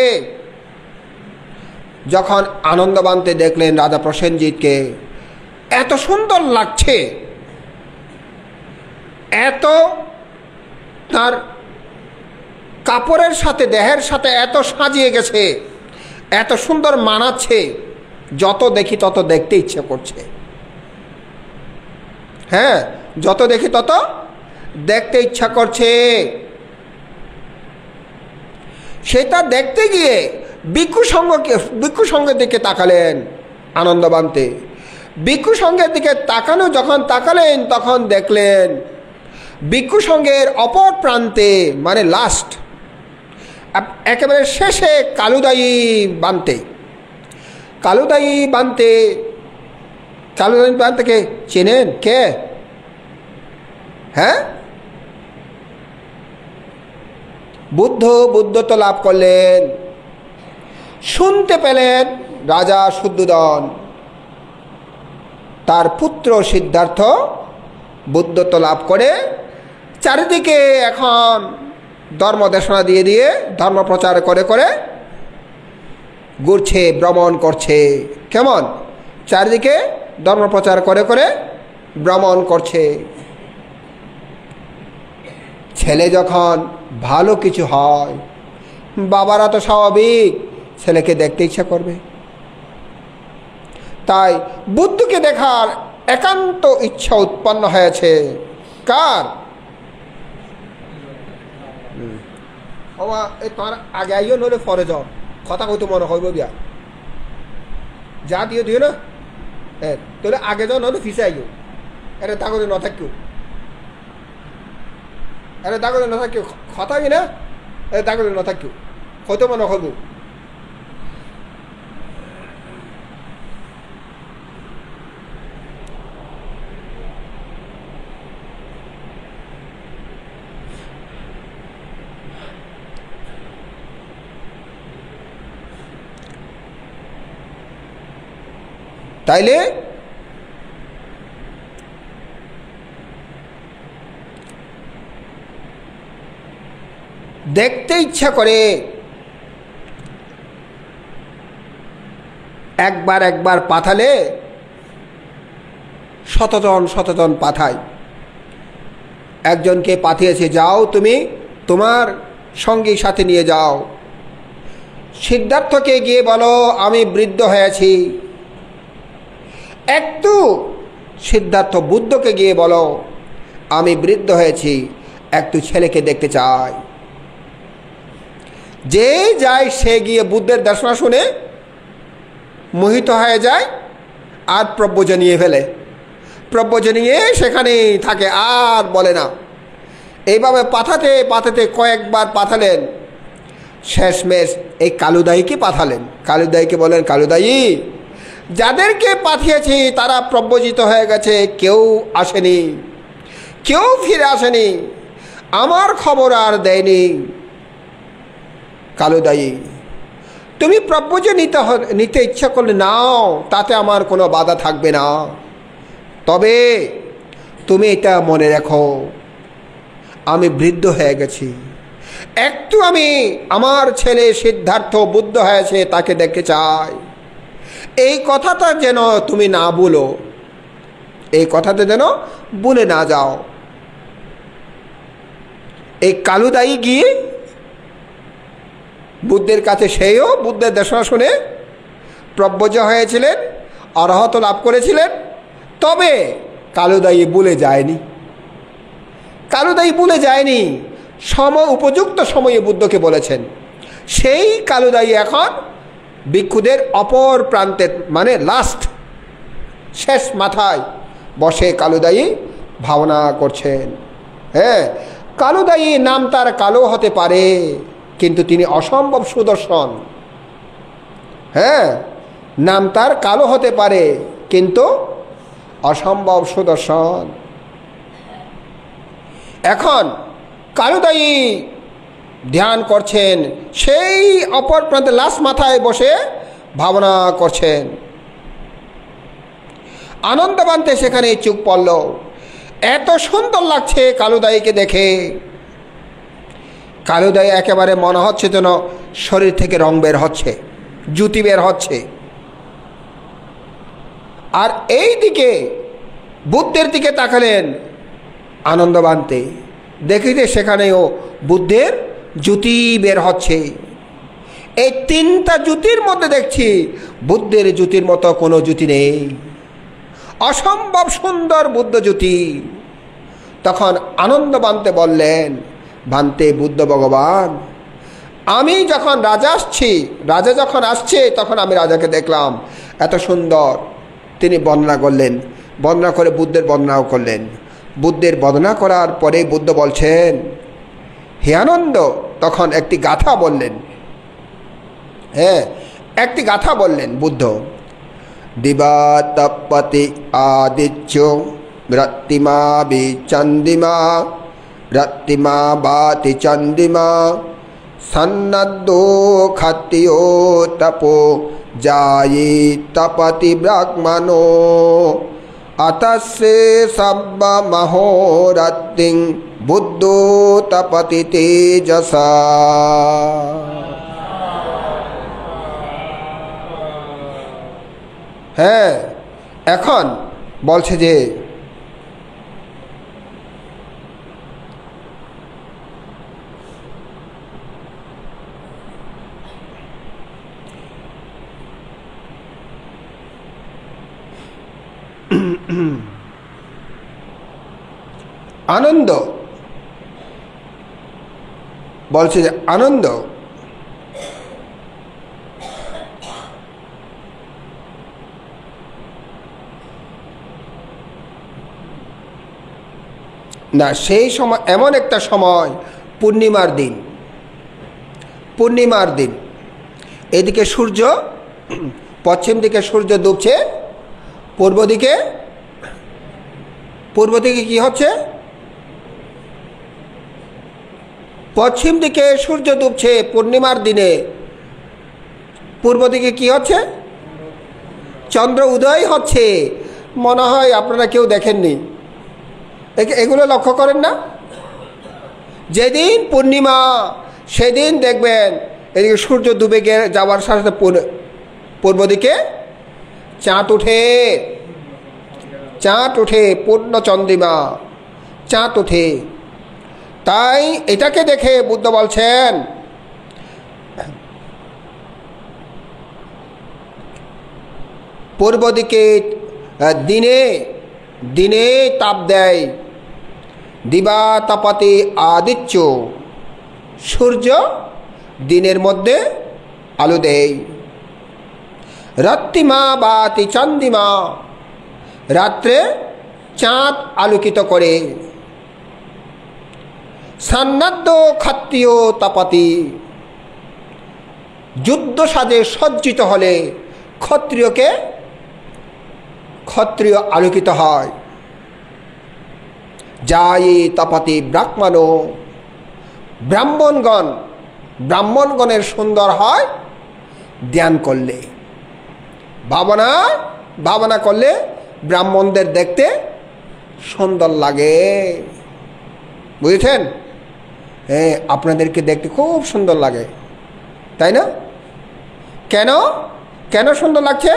Speaker 1: যখন আনন্দবান্তে দেখলেন রাজা প্রসেনজিৎকে, এত সুন্দর লাগছে, এত তার কাপড়ের সাথে দেহের সাথে এত সাজিয়ে গেছে, এত সুন্দর মানাচ্ছে, যত দেখি তত দেখতে ইচ্ছে করছে। হ্যাঁ, যত দেখি তত দেখতে ইচ্ছা করছে। সেটা দেখতে গিয়ে ভিক্ষু সংঘের দিকে তাকালেন আনন্দবান্তে। ভিক্ষু সংঘের দিকে যখন তাকালেন, তখন দেখলেন ভিক্ষু সংঘের অপর প্রান্তে, মানে লাস্ট, একেবারে শেষে কালুদায়ী বান্তেকে চেনেন? কে? হ্যাঁ, বুদ্ধত্ব লাভ করলেন। শুনতে পেলেন রাজা শুদ্ধোদন, তার পুত্র সিদ্ধার্থ বুদ্ধত্ব লাভ করে চারিদিকে এখন ধর্ম দেশনা দিয়ে ধর্ম প্রচার করে ঘুরছে, ভ্রমণ করছে। কেমন? চারিদিকে ধর্ম প্রচার করে ভ্রমণ করছে। ছেলে যখন ভালো কিছু হয়, বাবারা তো স্বাভাবিক ছেলেকে দেখতে ইচ্ছা করবে। তাই বুদ্ধকে দেখার একান্ত ইচ্ছা উৎপন্ন হয়েছে কার? তোমার আগে আইও নলে পরে যাও, কথা কইতো মনে হইব বিয়া যা দিও দিও না, তাহলে আগে যাও নলে ফিসে আইও, এটা দাগতে না থাকিও, এটা দাগতে না থাকিও, কথা কি না, এটা দাগতে না থাকিও, হয়তো মনে হইব। তাইলে দেখতে ইচ্ছা করে, একবার একবার পাঠালে শতজন শতজন পাঠায়। একজনকে পাঠিয়েছে, যাও তুমি তোমার সঙ্গী সাথে নিয়ে যাও। সিদ্ধার্থকে গিয়ে বলো আমি বৃদ্ধ হয়েছি। একটু সিদ্ধার্থ বুদ্ধকে গিয়ে বলো আমি বৃদ্ধ হয়েছি, একটু ছেলেকে দেখতে চাই। যে যায় সে গিয়ে বুদ্ধের দর্শন শুনে মোহিত হয়ে যায় আর প্রব্রজ নিয়ে ফেলে, প্রব্রজ নিয়ে সেখানেই থাকে আর বলে না। এইভাবে পাঠাতে পাঠাতে কয়েকবার পাঠালেন, শেষমেশ এই কালুদাইকে পাঠালেন। কালুদাইকে বলেন, কালুদাই যাদেরকে পাঠিয়েছি তারা প্রব্রজিত হয়ে গেছে, কেউ আসেনি, কেউ ফিরে আসেনি, আমার খবর আর দেয়নি। কালুদাই তুমি প্রব্রজ নিতে ইচ্ছা করলে নাও, তাতে আমার কোনো বাধা থাকবে না, তবে তুমি এটা মনে রেখো আমি বৃদ্ধ হয়ে গেছি, একটু আমি আমার ছেলে সিদ্ধার্থ বুদ্ধ হয়েছে তাকে দেখতে চাই। এই কথাটা যেন তুমি না বলো, এই কথাটা যেন বলে না যাও। এই কালুদাই গিয়ে বুদ্ধের কাছে, সেও বুদ্ধের দেশনা শুনে প্রব্রজ হয়েছিলেন, অরহত লাভ করেছিলেন, তবে কালুদাই ভুলে যায়নি। কালুদাই ভুলে যায়নি, উপযুক্ত সময়ে বুদ্ধকে বলেছেন। সেই কালুদাই এখন ভিক্ষুদের অপর প্রান্তের মানে লাস্ট শেষ মাথায় বসে কালুদাই ভাবনা করছেন। হ্যাঁ, কালুদাই নাম তার কালো হতে পারে, কিন্তু তিনি অসম্ভব সুদর্শন। হ্যাঁ, নাম তার কালো হতে পারে কিন্তু অসম্ভব সুদর্শন। এখন কালুদাই ধ্যান করছেন, সেই অপর প্রান্তে লাশ মাথায় বসে ভাবনা করছেন। আনন্দবান্তে সেখানে চুপ পড়ল। এত সুন্দর লাগছে কালুদাইকে দেখে। কালুদাই একেবারে মনে হচ্ছে যেন শরীর থেকে রং বের হচ্ছে, জুতি বের হচ্ছে। আর এই দিকে বুদ্ধের দিকে তাকালেন আনন্দবান্তে, দেখিতে সেখানেও বুদ্ধের জুতি বের হচ্ছে। এই তিনটা জুতির মধ্যে দেখছি বুদ্ধের জুতির মতো কোনো জুতি নেই, অসম্ভব সুন্দর বুদ্ধ জুতি। তখন আনন্দবান্তে বললেন, ভান্তে বুদ্ধ ভগবান, আমি যখন রাজা যখন আসছে তখন আমি রাজাকে দেখলাম এত সুন্দর। তিনি বর্ণনা করলেন, বর্ণনা করে বুদ্ধের বর্ণনাও করলেন। বুদ্ধের বর্ণনা করার পরে বুদ্ধ বলছেন, হে আনন্দ, তখন একটি গাথা বললেন। হ্যাঁ, একটি গাথা বললেন বুদ্ধ। দিবা তপতি আদিত্য রত্তিমা বি চন্দিমা, রত্তিমা বাতি চন্দিমা, সন্নদ্দো খাত্তিও তপো যায়ি তপতি ব্রাহ্মণো, আতস্যে সব্ব মহোরত্তিং বুদ্ধো তপতি তেজসা। হ্যাঁ, এখন বলছে যে আনন্দ বলছে যে আনন্দ না, সেই সময় এমন একটা সময় পূর্ণিমার দিন, পূর্ণিমার দিন এদিকে সূর্য, পশ্চিম দিকে সূর্য ডুবছে, পূর্ব দিকে কি হচ্ছে? পশ্চিম দিকে সূর্য ডুবছে পূর্ণিমার দিনে, পূর্ব দিকে কি হচ্ছে? চন্দ্র উদয় হচ্ছে। মনে হয় আপনারা কেউ দেখেননি, এগুলো লক্ষ্য করেন না? যেদিন পূর্ণিমা সেদিন দেখবেন এদিকে সূর্য ডুবে যাওয়ার সাথে সাথে পূর্ব দিকে চাঁদ ওঠে, পূর্ণ চন্দ্রিমা, চাঁদ ওঠে। তাই এটাকে দেখে বুদ্ধ বলছেন পূর্ব দিকে দিনে তাপ দেয়, দিবা তাপাতে আদিত্য, সূর্য দিনের মধ্যে আলো দেয়। রাত্রিমা বাতি চন্দ্রিমা, রাত্রে চাঁদ আলোকিত করে। সান্নাদ্য ক্ষত্রিয় তাপাতি, যুদ্ধ সাজে সজ্জিত হলে ক্ষত্রিয় আলোকিত হয়। যাই তাপাতি ব্রাহ্মণ, ব্রাহ্মণগণের সুন্দর হয় ধ্যান করলে। ভাবনা করলে ব্রাহ্মণদের দেখতে সুন্দর লাগে, বুঝেছেন? হ্যাঁ, আপনাদেরকে দেখতে খুব সুন্দর লাগে, তাই না? কেন সুন্দর লাগছে?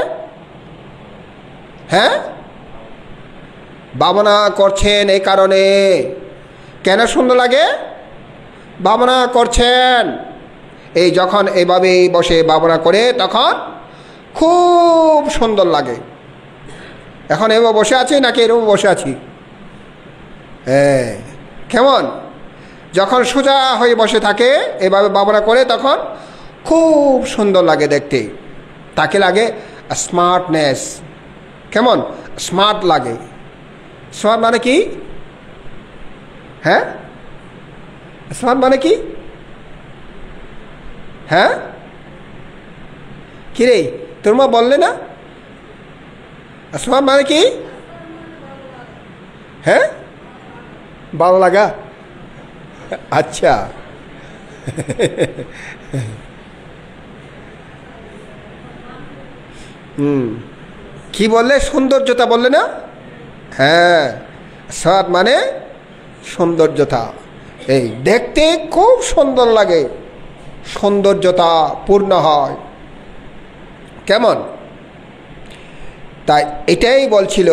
Speaker 1: হ্যাঁ, ভাবনা করছেন এই কারণে। কেন সুন্দর লাগে? ভাবনা করছেন, এই যখন এইভাবে বসে ভাবনা করে তখন খুব সুন্দর লাগে। এখন এভাবে বসে আছি নাকি এরকম বসে আছি? হ্যাঁ, কেমন? যখন সোজা হয়ে বসে থাকে এভাবে ভাবনা করে তখন খুব সুন্দর লাগে দেখতে। তাকে লাগে স্মার্টনেস। কেমন স্মার্ট লাগে? স্মার্ট মানে কি? হ্যাঁ, স্মার্ট মানে কি? হ্যাঁ, কি রে তোর মা বললে না? স্মার্ট মানে কি? হ্যাঁ, ভালো লাগা। আচ্ছা, কি বললে? সৌন্দর্যতা বললে না? হ্যাঁ, স্মার্ট মানে সৌন্দর্যতা। এই দেখতে খুব সুন্দর লাগে, সৌন্দর্যতা পূর্ণ হয়। কেমন? তাই এটাই বলছিল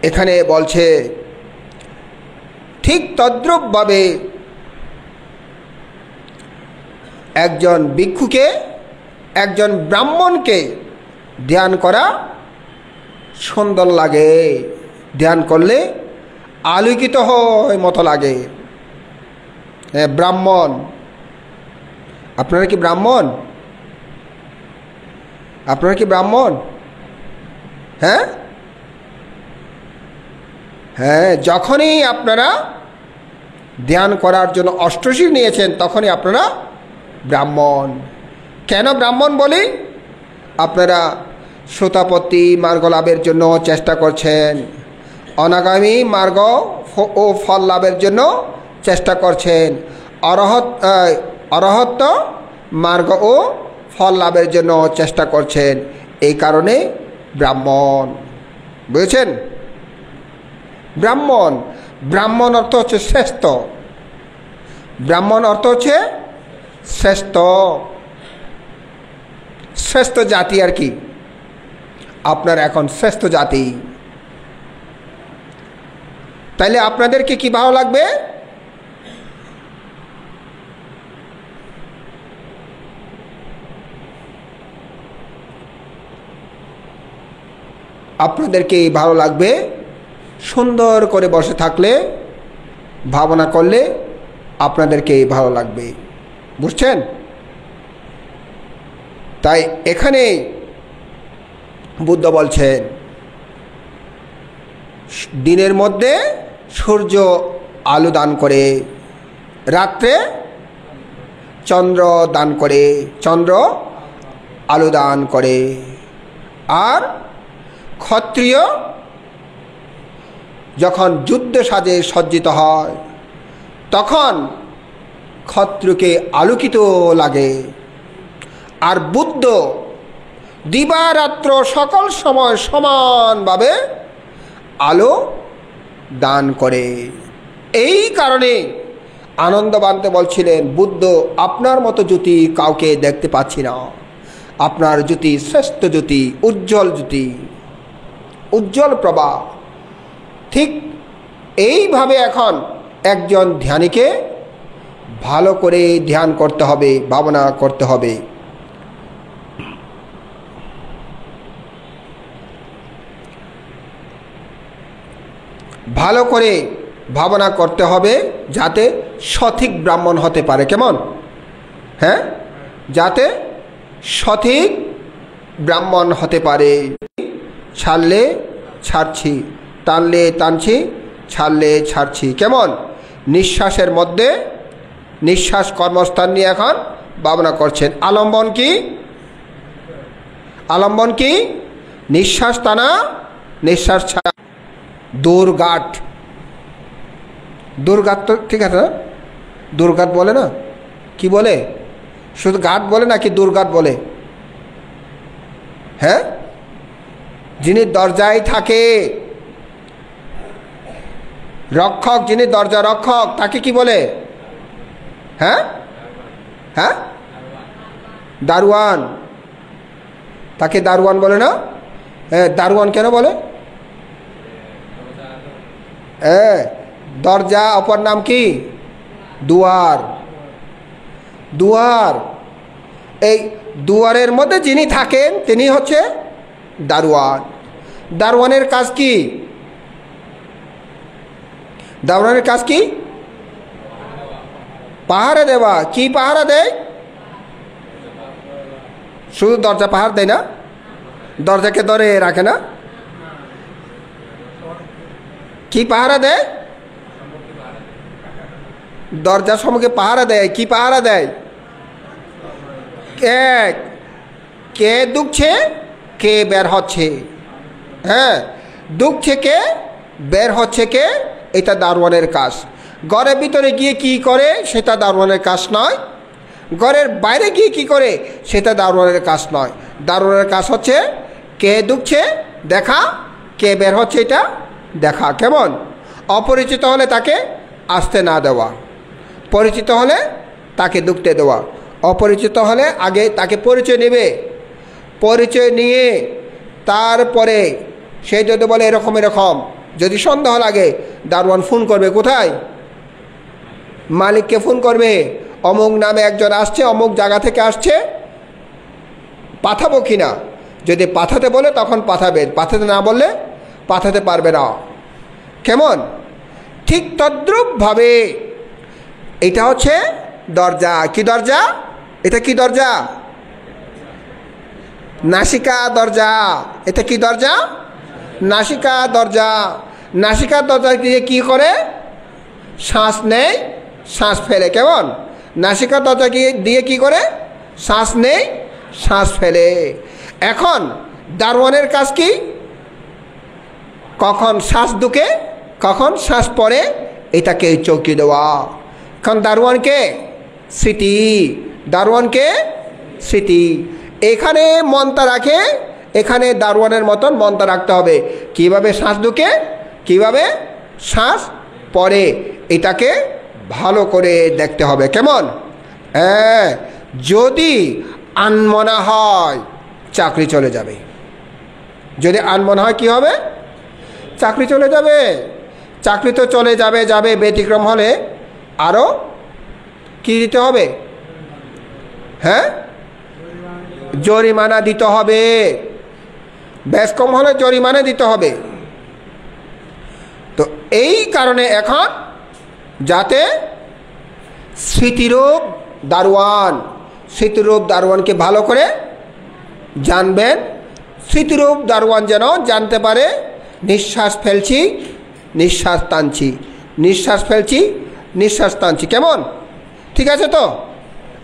Speaker 1: এখানে বলছে ঠিক তদ্রূপভাবে একজন ভিক্ষুকে, একজন ব্রাহ্মণকে ধ্যান করা সুন্দর লাগে। ধ্যান করলে আলোকিত হয় মতো লাগে। ব্রাহ্মণ, আপনারা কি ব্রাহ্মণ? আপনারা কি ব্রাহ্মণ? হ্যাঁ হ্যাঁ, যখনই আপনারা ধ্যান করার জন্য অষ্টশীল নিয়েছেন তখনই আপনারা ব্রাহ্মণ। কেন ব্রাহ্মণ বলি? আপনারা শ্রোতাপত্তি মার্গ লাভের জন্য চেষ্টা করছেন, অনাগামী মার্গ ও ফল লাভের জন্য চেষ্টা করছেন, অরহত্ব মার্গ ও ফল লাভের জন্য চেষ্টা করছেন। এই কারণে ব্রাহ্মণ, বুঝেছেন? ব্রাহ্মণ অর্থ হচ্ছে শ্রেষ্ঠ। ব্রাহ্মণ অর্থ হচ্ছে শ্রেষ্ঠ জাতি আর কি। আপনার এখন শ্রেষ্ঠ জাতি। তাইলে আপনাদেরকে কি ভালো লাগবে? আপনাদেরকে ভালো লাগবে সুন্দর করে বসে থাকলে, ভাবনা করলে আপনাদেরকে ভালো লাগবে। বুঝছেন? তাই এখানে বুদ্ধ বলছেন দিনের মধ্যে সূর্য আলো দান করে, রাত্রে চন্দ্র দান করে, চন্দ্র আলো দান করে। আর ক্ষত্রিয় যখন যুদ্ধ সাজে সজ্জিত হয় তখন ক্ষত্রিয়কে আলোকিত লাগে। আর বুদ্ধ দিবারাত্র সকল সময় সমানভাবে আলো দান করে। এই কারণে আনন্দবান্তে বলছিলেন, বুদ্ধ আপনার মতো জ্যোতি কাউকে দেখতে পাচ্ছি না, আপনার জ্যোতি শ্রেষ্ঠ জ্যোতি, উজ্জ্বল জ্যোতি, উজ্জ্বল প্রভা। ঠিক এইভাবে এখন একজন ধ্যানীকে ভালো করে ধ্যান করতে হবে, ভাবনা করতে হবে। ভালো করে ভাবনা করতে হবে যাতে সঠিক ব্রাহ্মণ হতে পারে। কেমন? হ্যাঁ, যাতে সঠিক ব্রাহ্মণ হতে পারে। ছাড়লে ছাড়ছি, টানলে টানছি, ছাড়লে ছাড়ছি। কেমন? নিঃশ্বাসের মধ্যে নিঃশ্বাস কর্মস্থান নিয়ে এখন ভাবনা করছেন। আলম্বন কি? আলম্বন কি? নিঃশ্বাস টানা, নিঃশ্বাস ছাড়া। দুর্গাট, দুর্গাট তো ঠিক আছে না? দুর্গাট বলে না? কি বলে? শুধু ঘাট বলে নাকি দুর্গাট বলে? হ্যাঁ, যিনি দরজায় থাকে, রক্ষক, যিনি দরজা রক্ষক, তাকে কি বলে? হ্যাঁ হ্যাঁ, দারোয়ান। তাকে দারোয়ান বলে না? হ্যাঁ, দারোয়ান কেন বলে? দরজা অপর নাম কি? দুয়ার। দুয়ার, এই দুয়ারের মধ্যে যিনি থাকেন তিনি হচ্ছে দারোয়ান। দারোয়ানের কাজ কি? দারোয়ানের কাজ কি? পাহারা দেওয়া। কি পাহারা দেয়? শুধু দরজা পাহারা দেয় না, দরজাকে ধরে রাখে না। কি পাহারা দেয়? দরজার সম্মুখে পাহারা দেয়। কি পাহারা দেয়? কে ঢুকছে, কে বের হচ্ছে। হ্যাঁ, ঢুকছে কে, বের হচ্ছে কে, এটা দারোয়ানের কাজ। ঘরের ভিতরে গিয়ে কি করে সেটা দারোয়ানের কাজ নয়, ঘরের বাইরে গিয়ে কি করে সেটা দারোয়ানের কাজ নয়। দারোয়ানের কাজ হচ্ছে কে ঢুকছে দেখা, কে বের হচ্ছে এটা দেখা। কেমন? অপরিচিত হলে তাকে আসতে না দেওয়া, পরিচিত হলে তাকে ঢুকতে দেওয়া। অপরিচিত হলে আগে তাকে পরিচয় নেবে, পরিচয় নিয়ে তারপরে সে যদি বলে এরকম এরকম, যদি সন্দেহ লাগে দারোয়ান ফোন করবে। কোথায়? মালিককে ফোন করবে, অমুক নামে একজন আসছে, অমুক জায়গা থেকে আসছে, পাঠাবো কিনা। যদি পাঠাতে বলে তখন পাঠাবে, পাঠাতে না বললে পাঠাতে পারবে না। কেমন? ঠিক তদ্রূপভাবে এটা হচ্ছে দরজা। কি দরজা? এটা কি দরজা? নাসিকা দরজা। এটা কি দরজা? নাসিকা দরজা। নাসিকা দরজা দিয়ে কি করে? শ্বাস নেয়, শ্বাস ফেলে। কেমন? নাসিকা দরজা দিয়ে কি করে? শ্বাস নেয়, শ্বাস ফেলে। এখন দারোয়ানের কাজ কি? কখন শ্বাস ঢুকে, কখন শ্বাস পড়ে, এটাকে চৌকি দেওয়া। কারণ দারোয়ানকে স্মৃতি, দারোয়ানকে স্মৃতি। এখানে মনটা রাখে, এখানে দারোয়ানের মতন মনটা রাখতে হবে। কিভাবে শ্বাস ঢুকে, কিভাবে শ্বাস পড়ে, এটাকে ভালো করে দেখতে হবে। কেমন? যদি আনমনা হয় চাকরি চলে যাবে। যদি আনমনা হয় কি হবে? চাকরি চলে যাবে। চাকরি তো চলে যাবে যাবে, ব্যতিক্রম হলে আরও কি দিতে হবে? হ্যাঁ, জরিমানা দিতে হবে। বেশ কম হলে জরিমানা দিতে হবে। তো এই কারণে এখন যাতে স্মৃতিরূপ দারোয়ানকে ভালো করে জানবেন। স্মৃতিরূপ দারোয়ান যেন জানতে পারে নিঃশ্বাস ফেলছি, নিঃশ্বাস টানছি, নিঃশ্বাস ফেলছি, নিঃশ্বাস টানছি। কেমন? ঠিক আছে তো?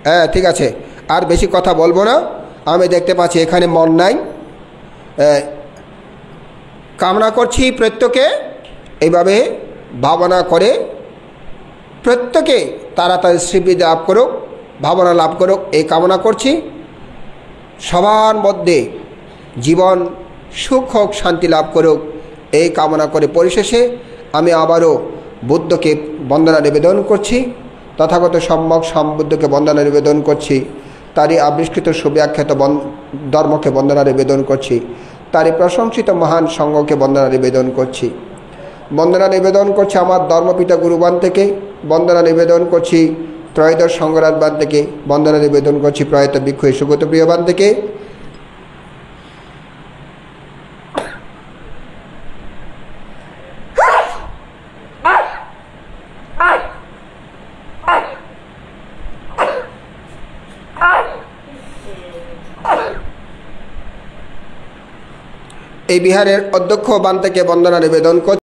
Speaker 1: হ্যাঁ, ঠিক আছে। আর বেশি কথা বলবো না। আমি দেখতে পাচ্ছি এখানে মন নাই। কামনা করছি প্রত্যেকে এইভাবে ভাবনা করে প্রত্যেকে তাড়াতাড়ি সিদ্ধি লাভ করুক, ভাবনা লাভ করুক, এই কামনা করছি। সবার মধ্যে জীবন সুখ হোক, শান্তি লাভ করুক, এই কামনা করে পরিশেষে আমি আবারও বুদ্ধকে বন্দনা নিবেদন করছি, তথাগত সম্যক সম্বুদ্ধকে বন্দনা নিবেদন করছি, তারই আবিষ্কৃত সুব্যাখ্যাত ধর্মকে বন্দনা নিবেদন করছি, তারই প্রশংসিত মহান সঙ্গকে বন্দনা নিবেদন করছি। বন্দনা নিবেদন করছি আমার ধর্মপিতা গুরুবান থেকে, বন্দনা নিবেদন করছি ত্রয়োদশ সংঘরাজবান থেকে, বন্দনা নিবেদন করছি প্রয়াত ভিক্ষু সুগত প্রিয়বান থেকে। এই বিহারের অধ্যক্ষ বান থেকে বন্দনা নিবেদন করছি।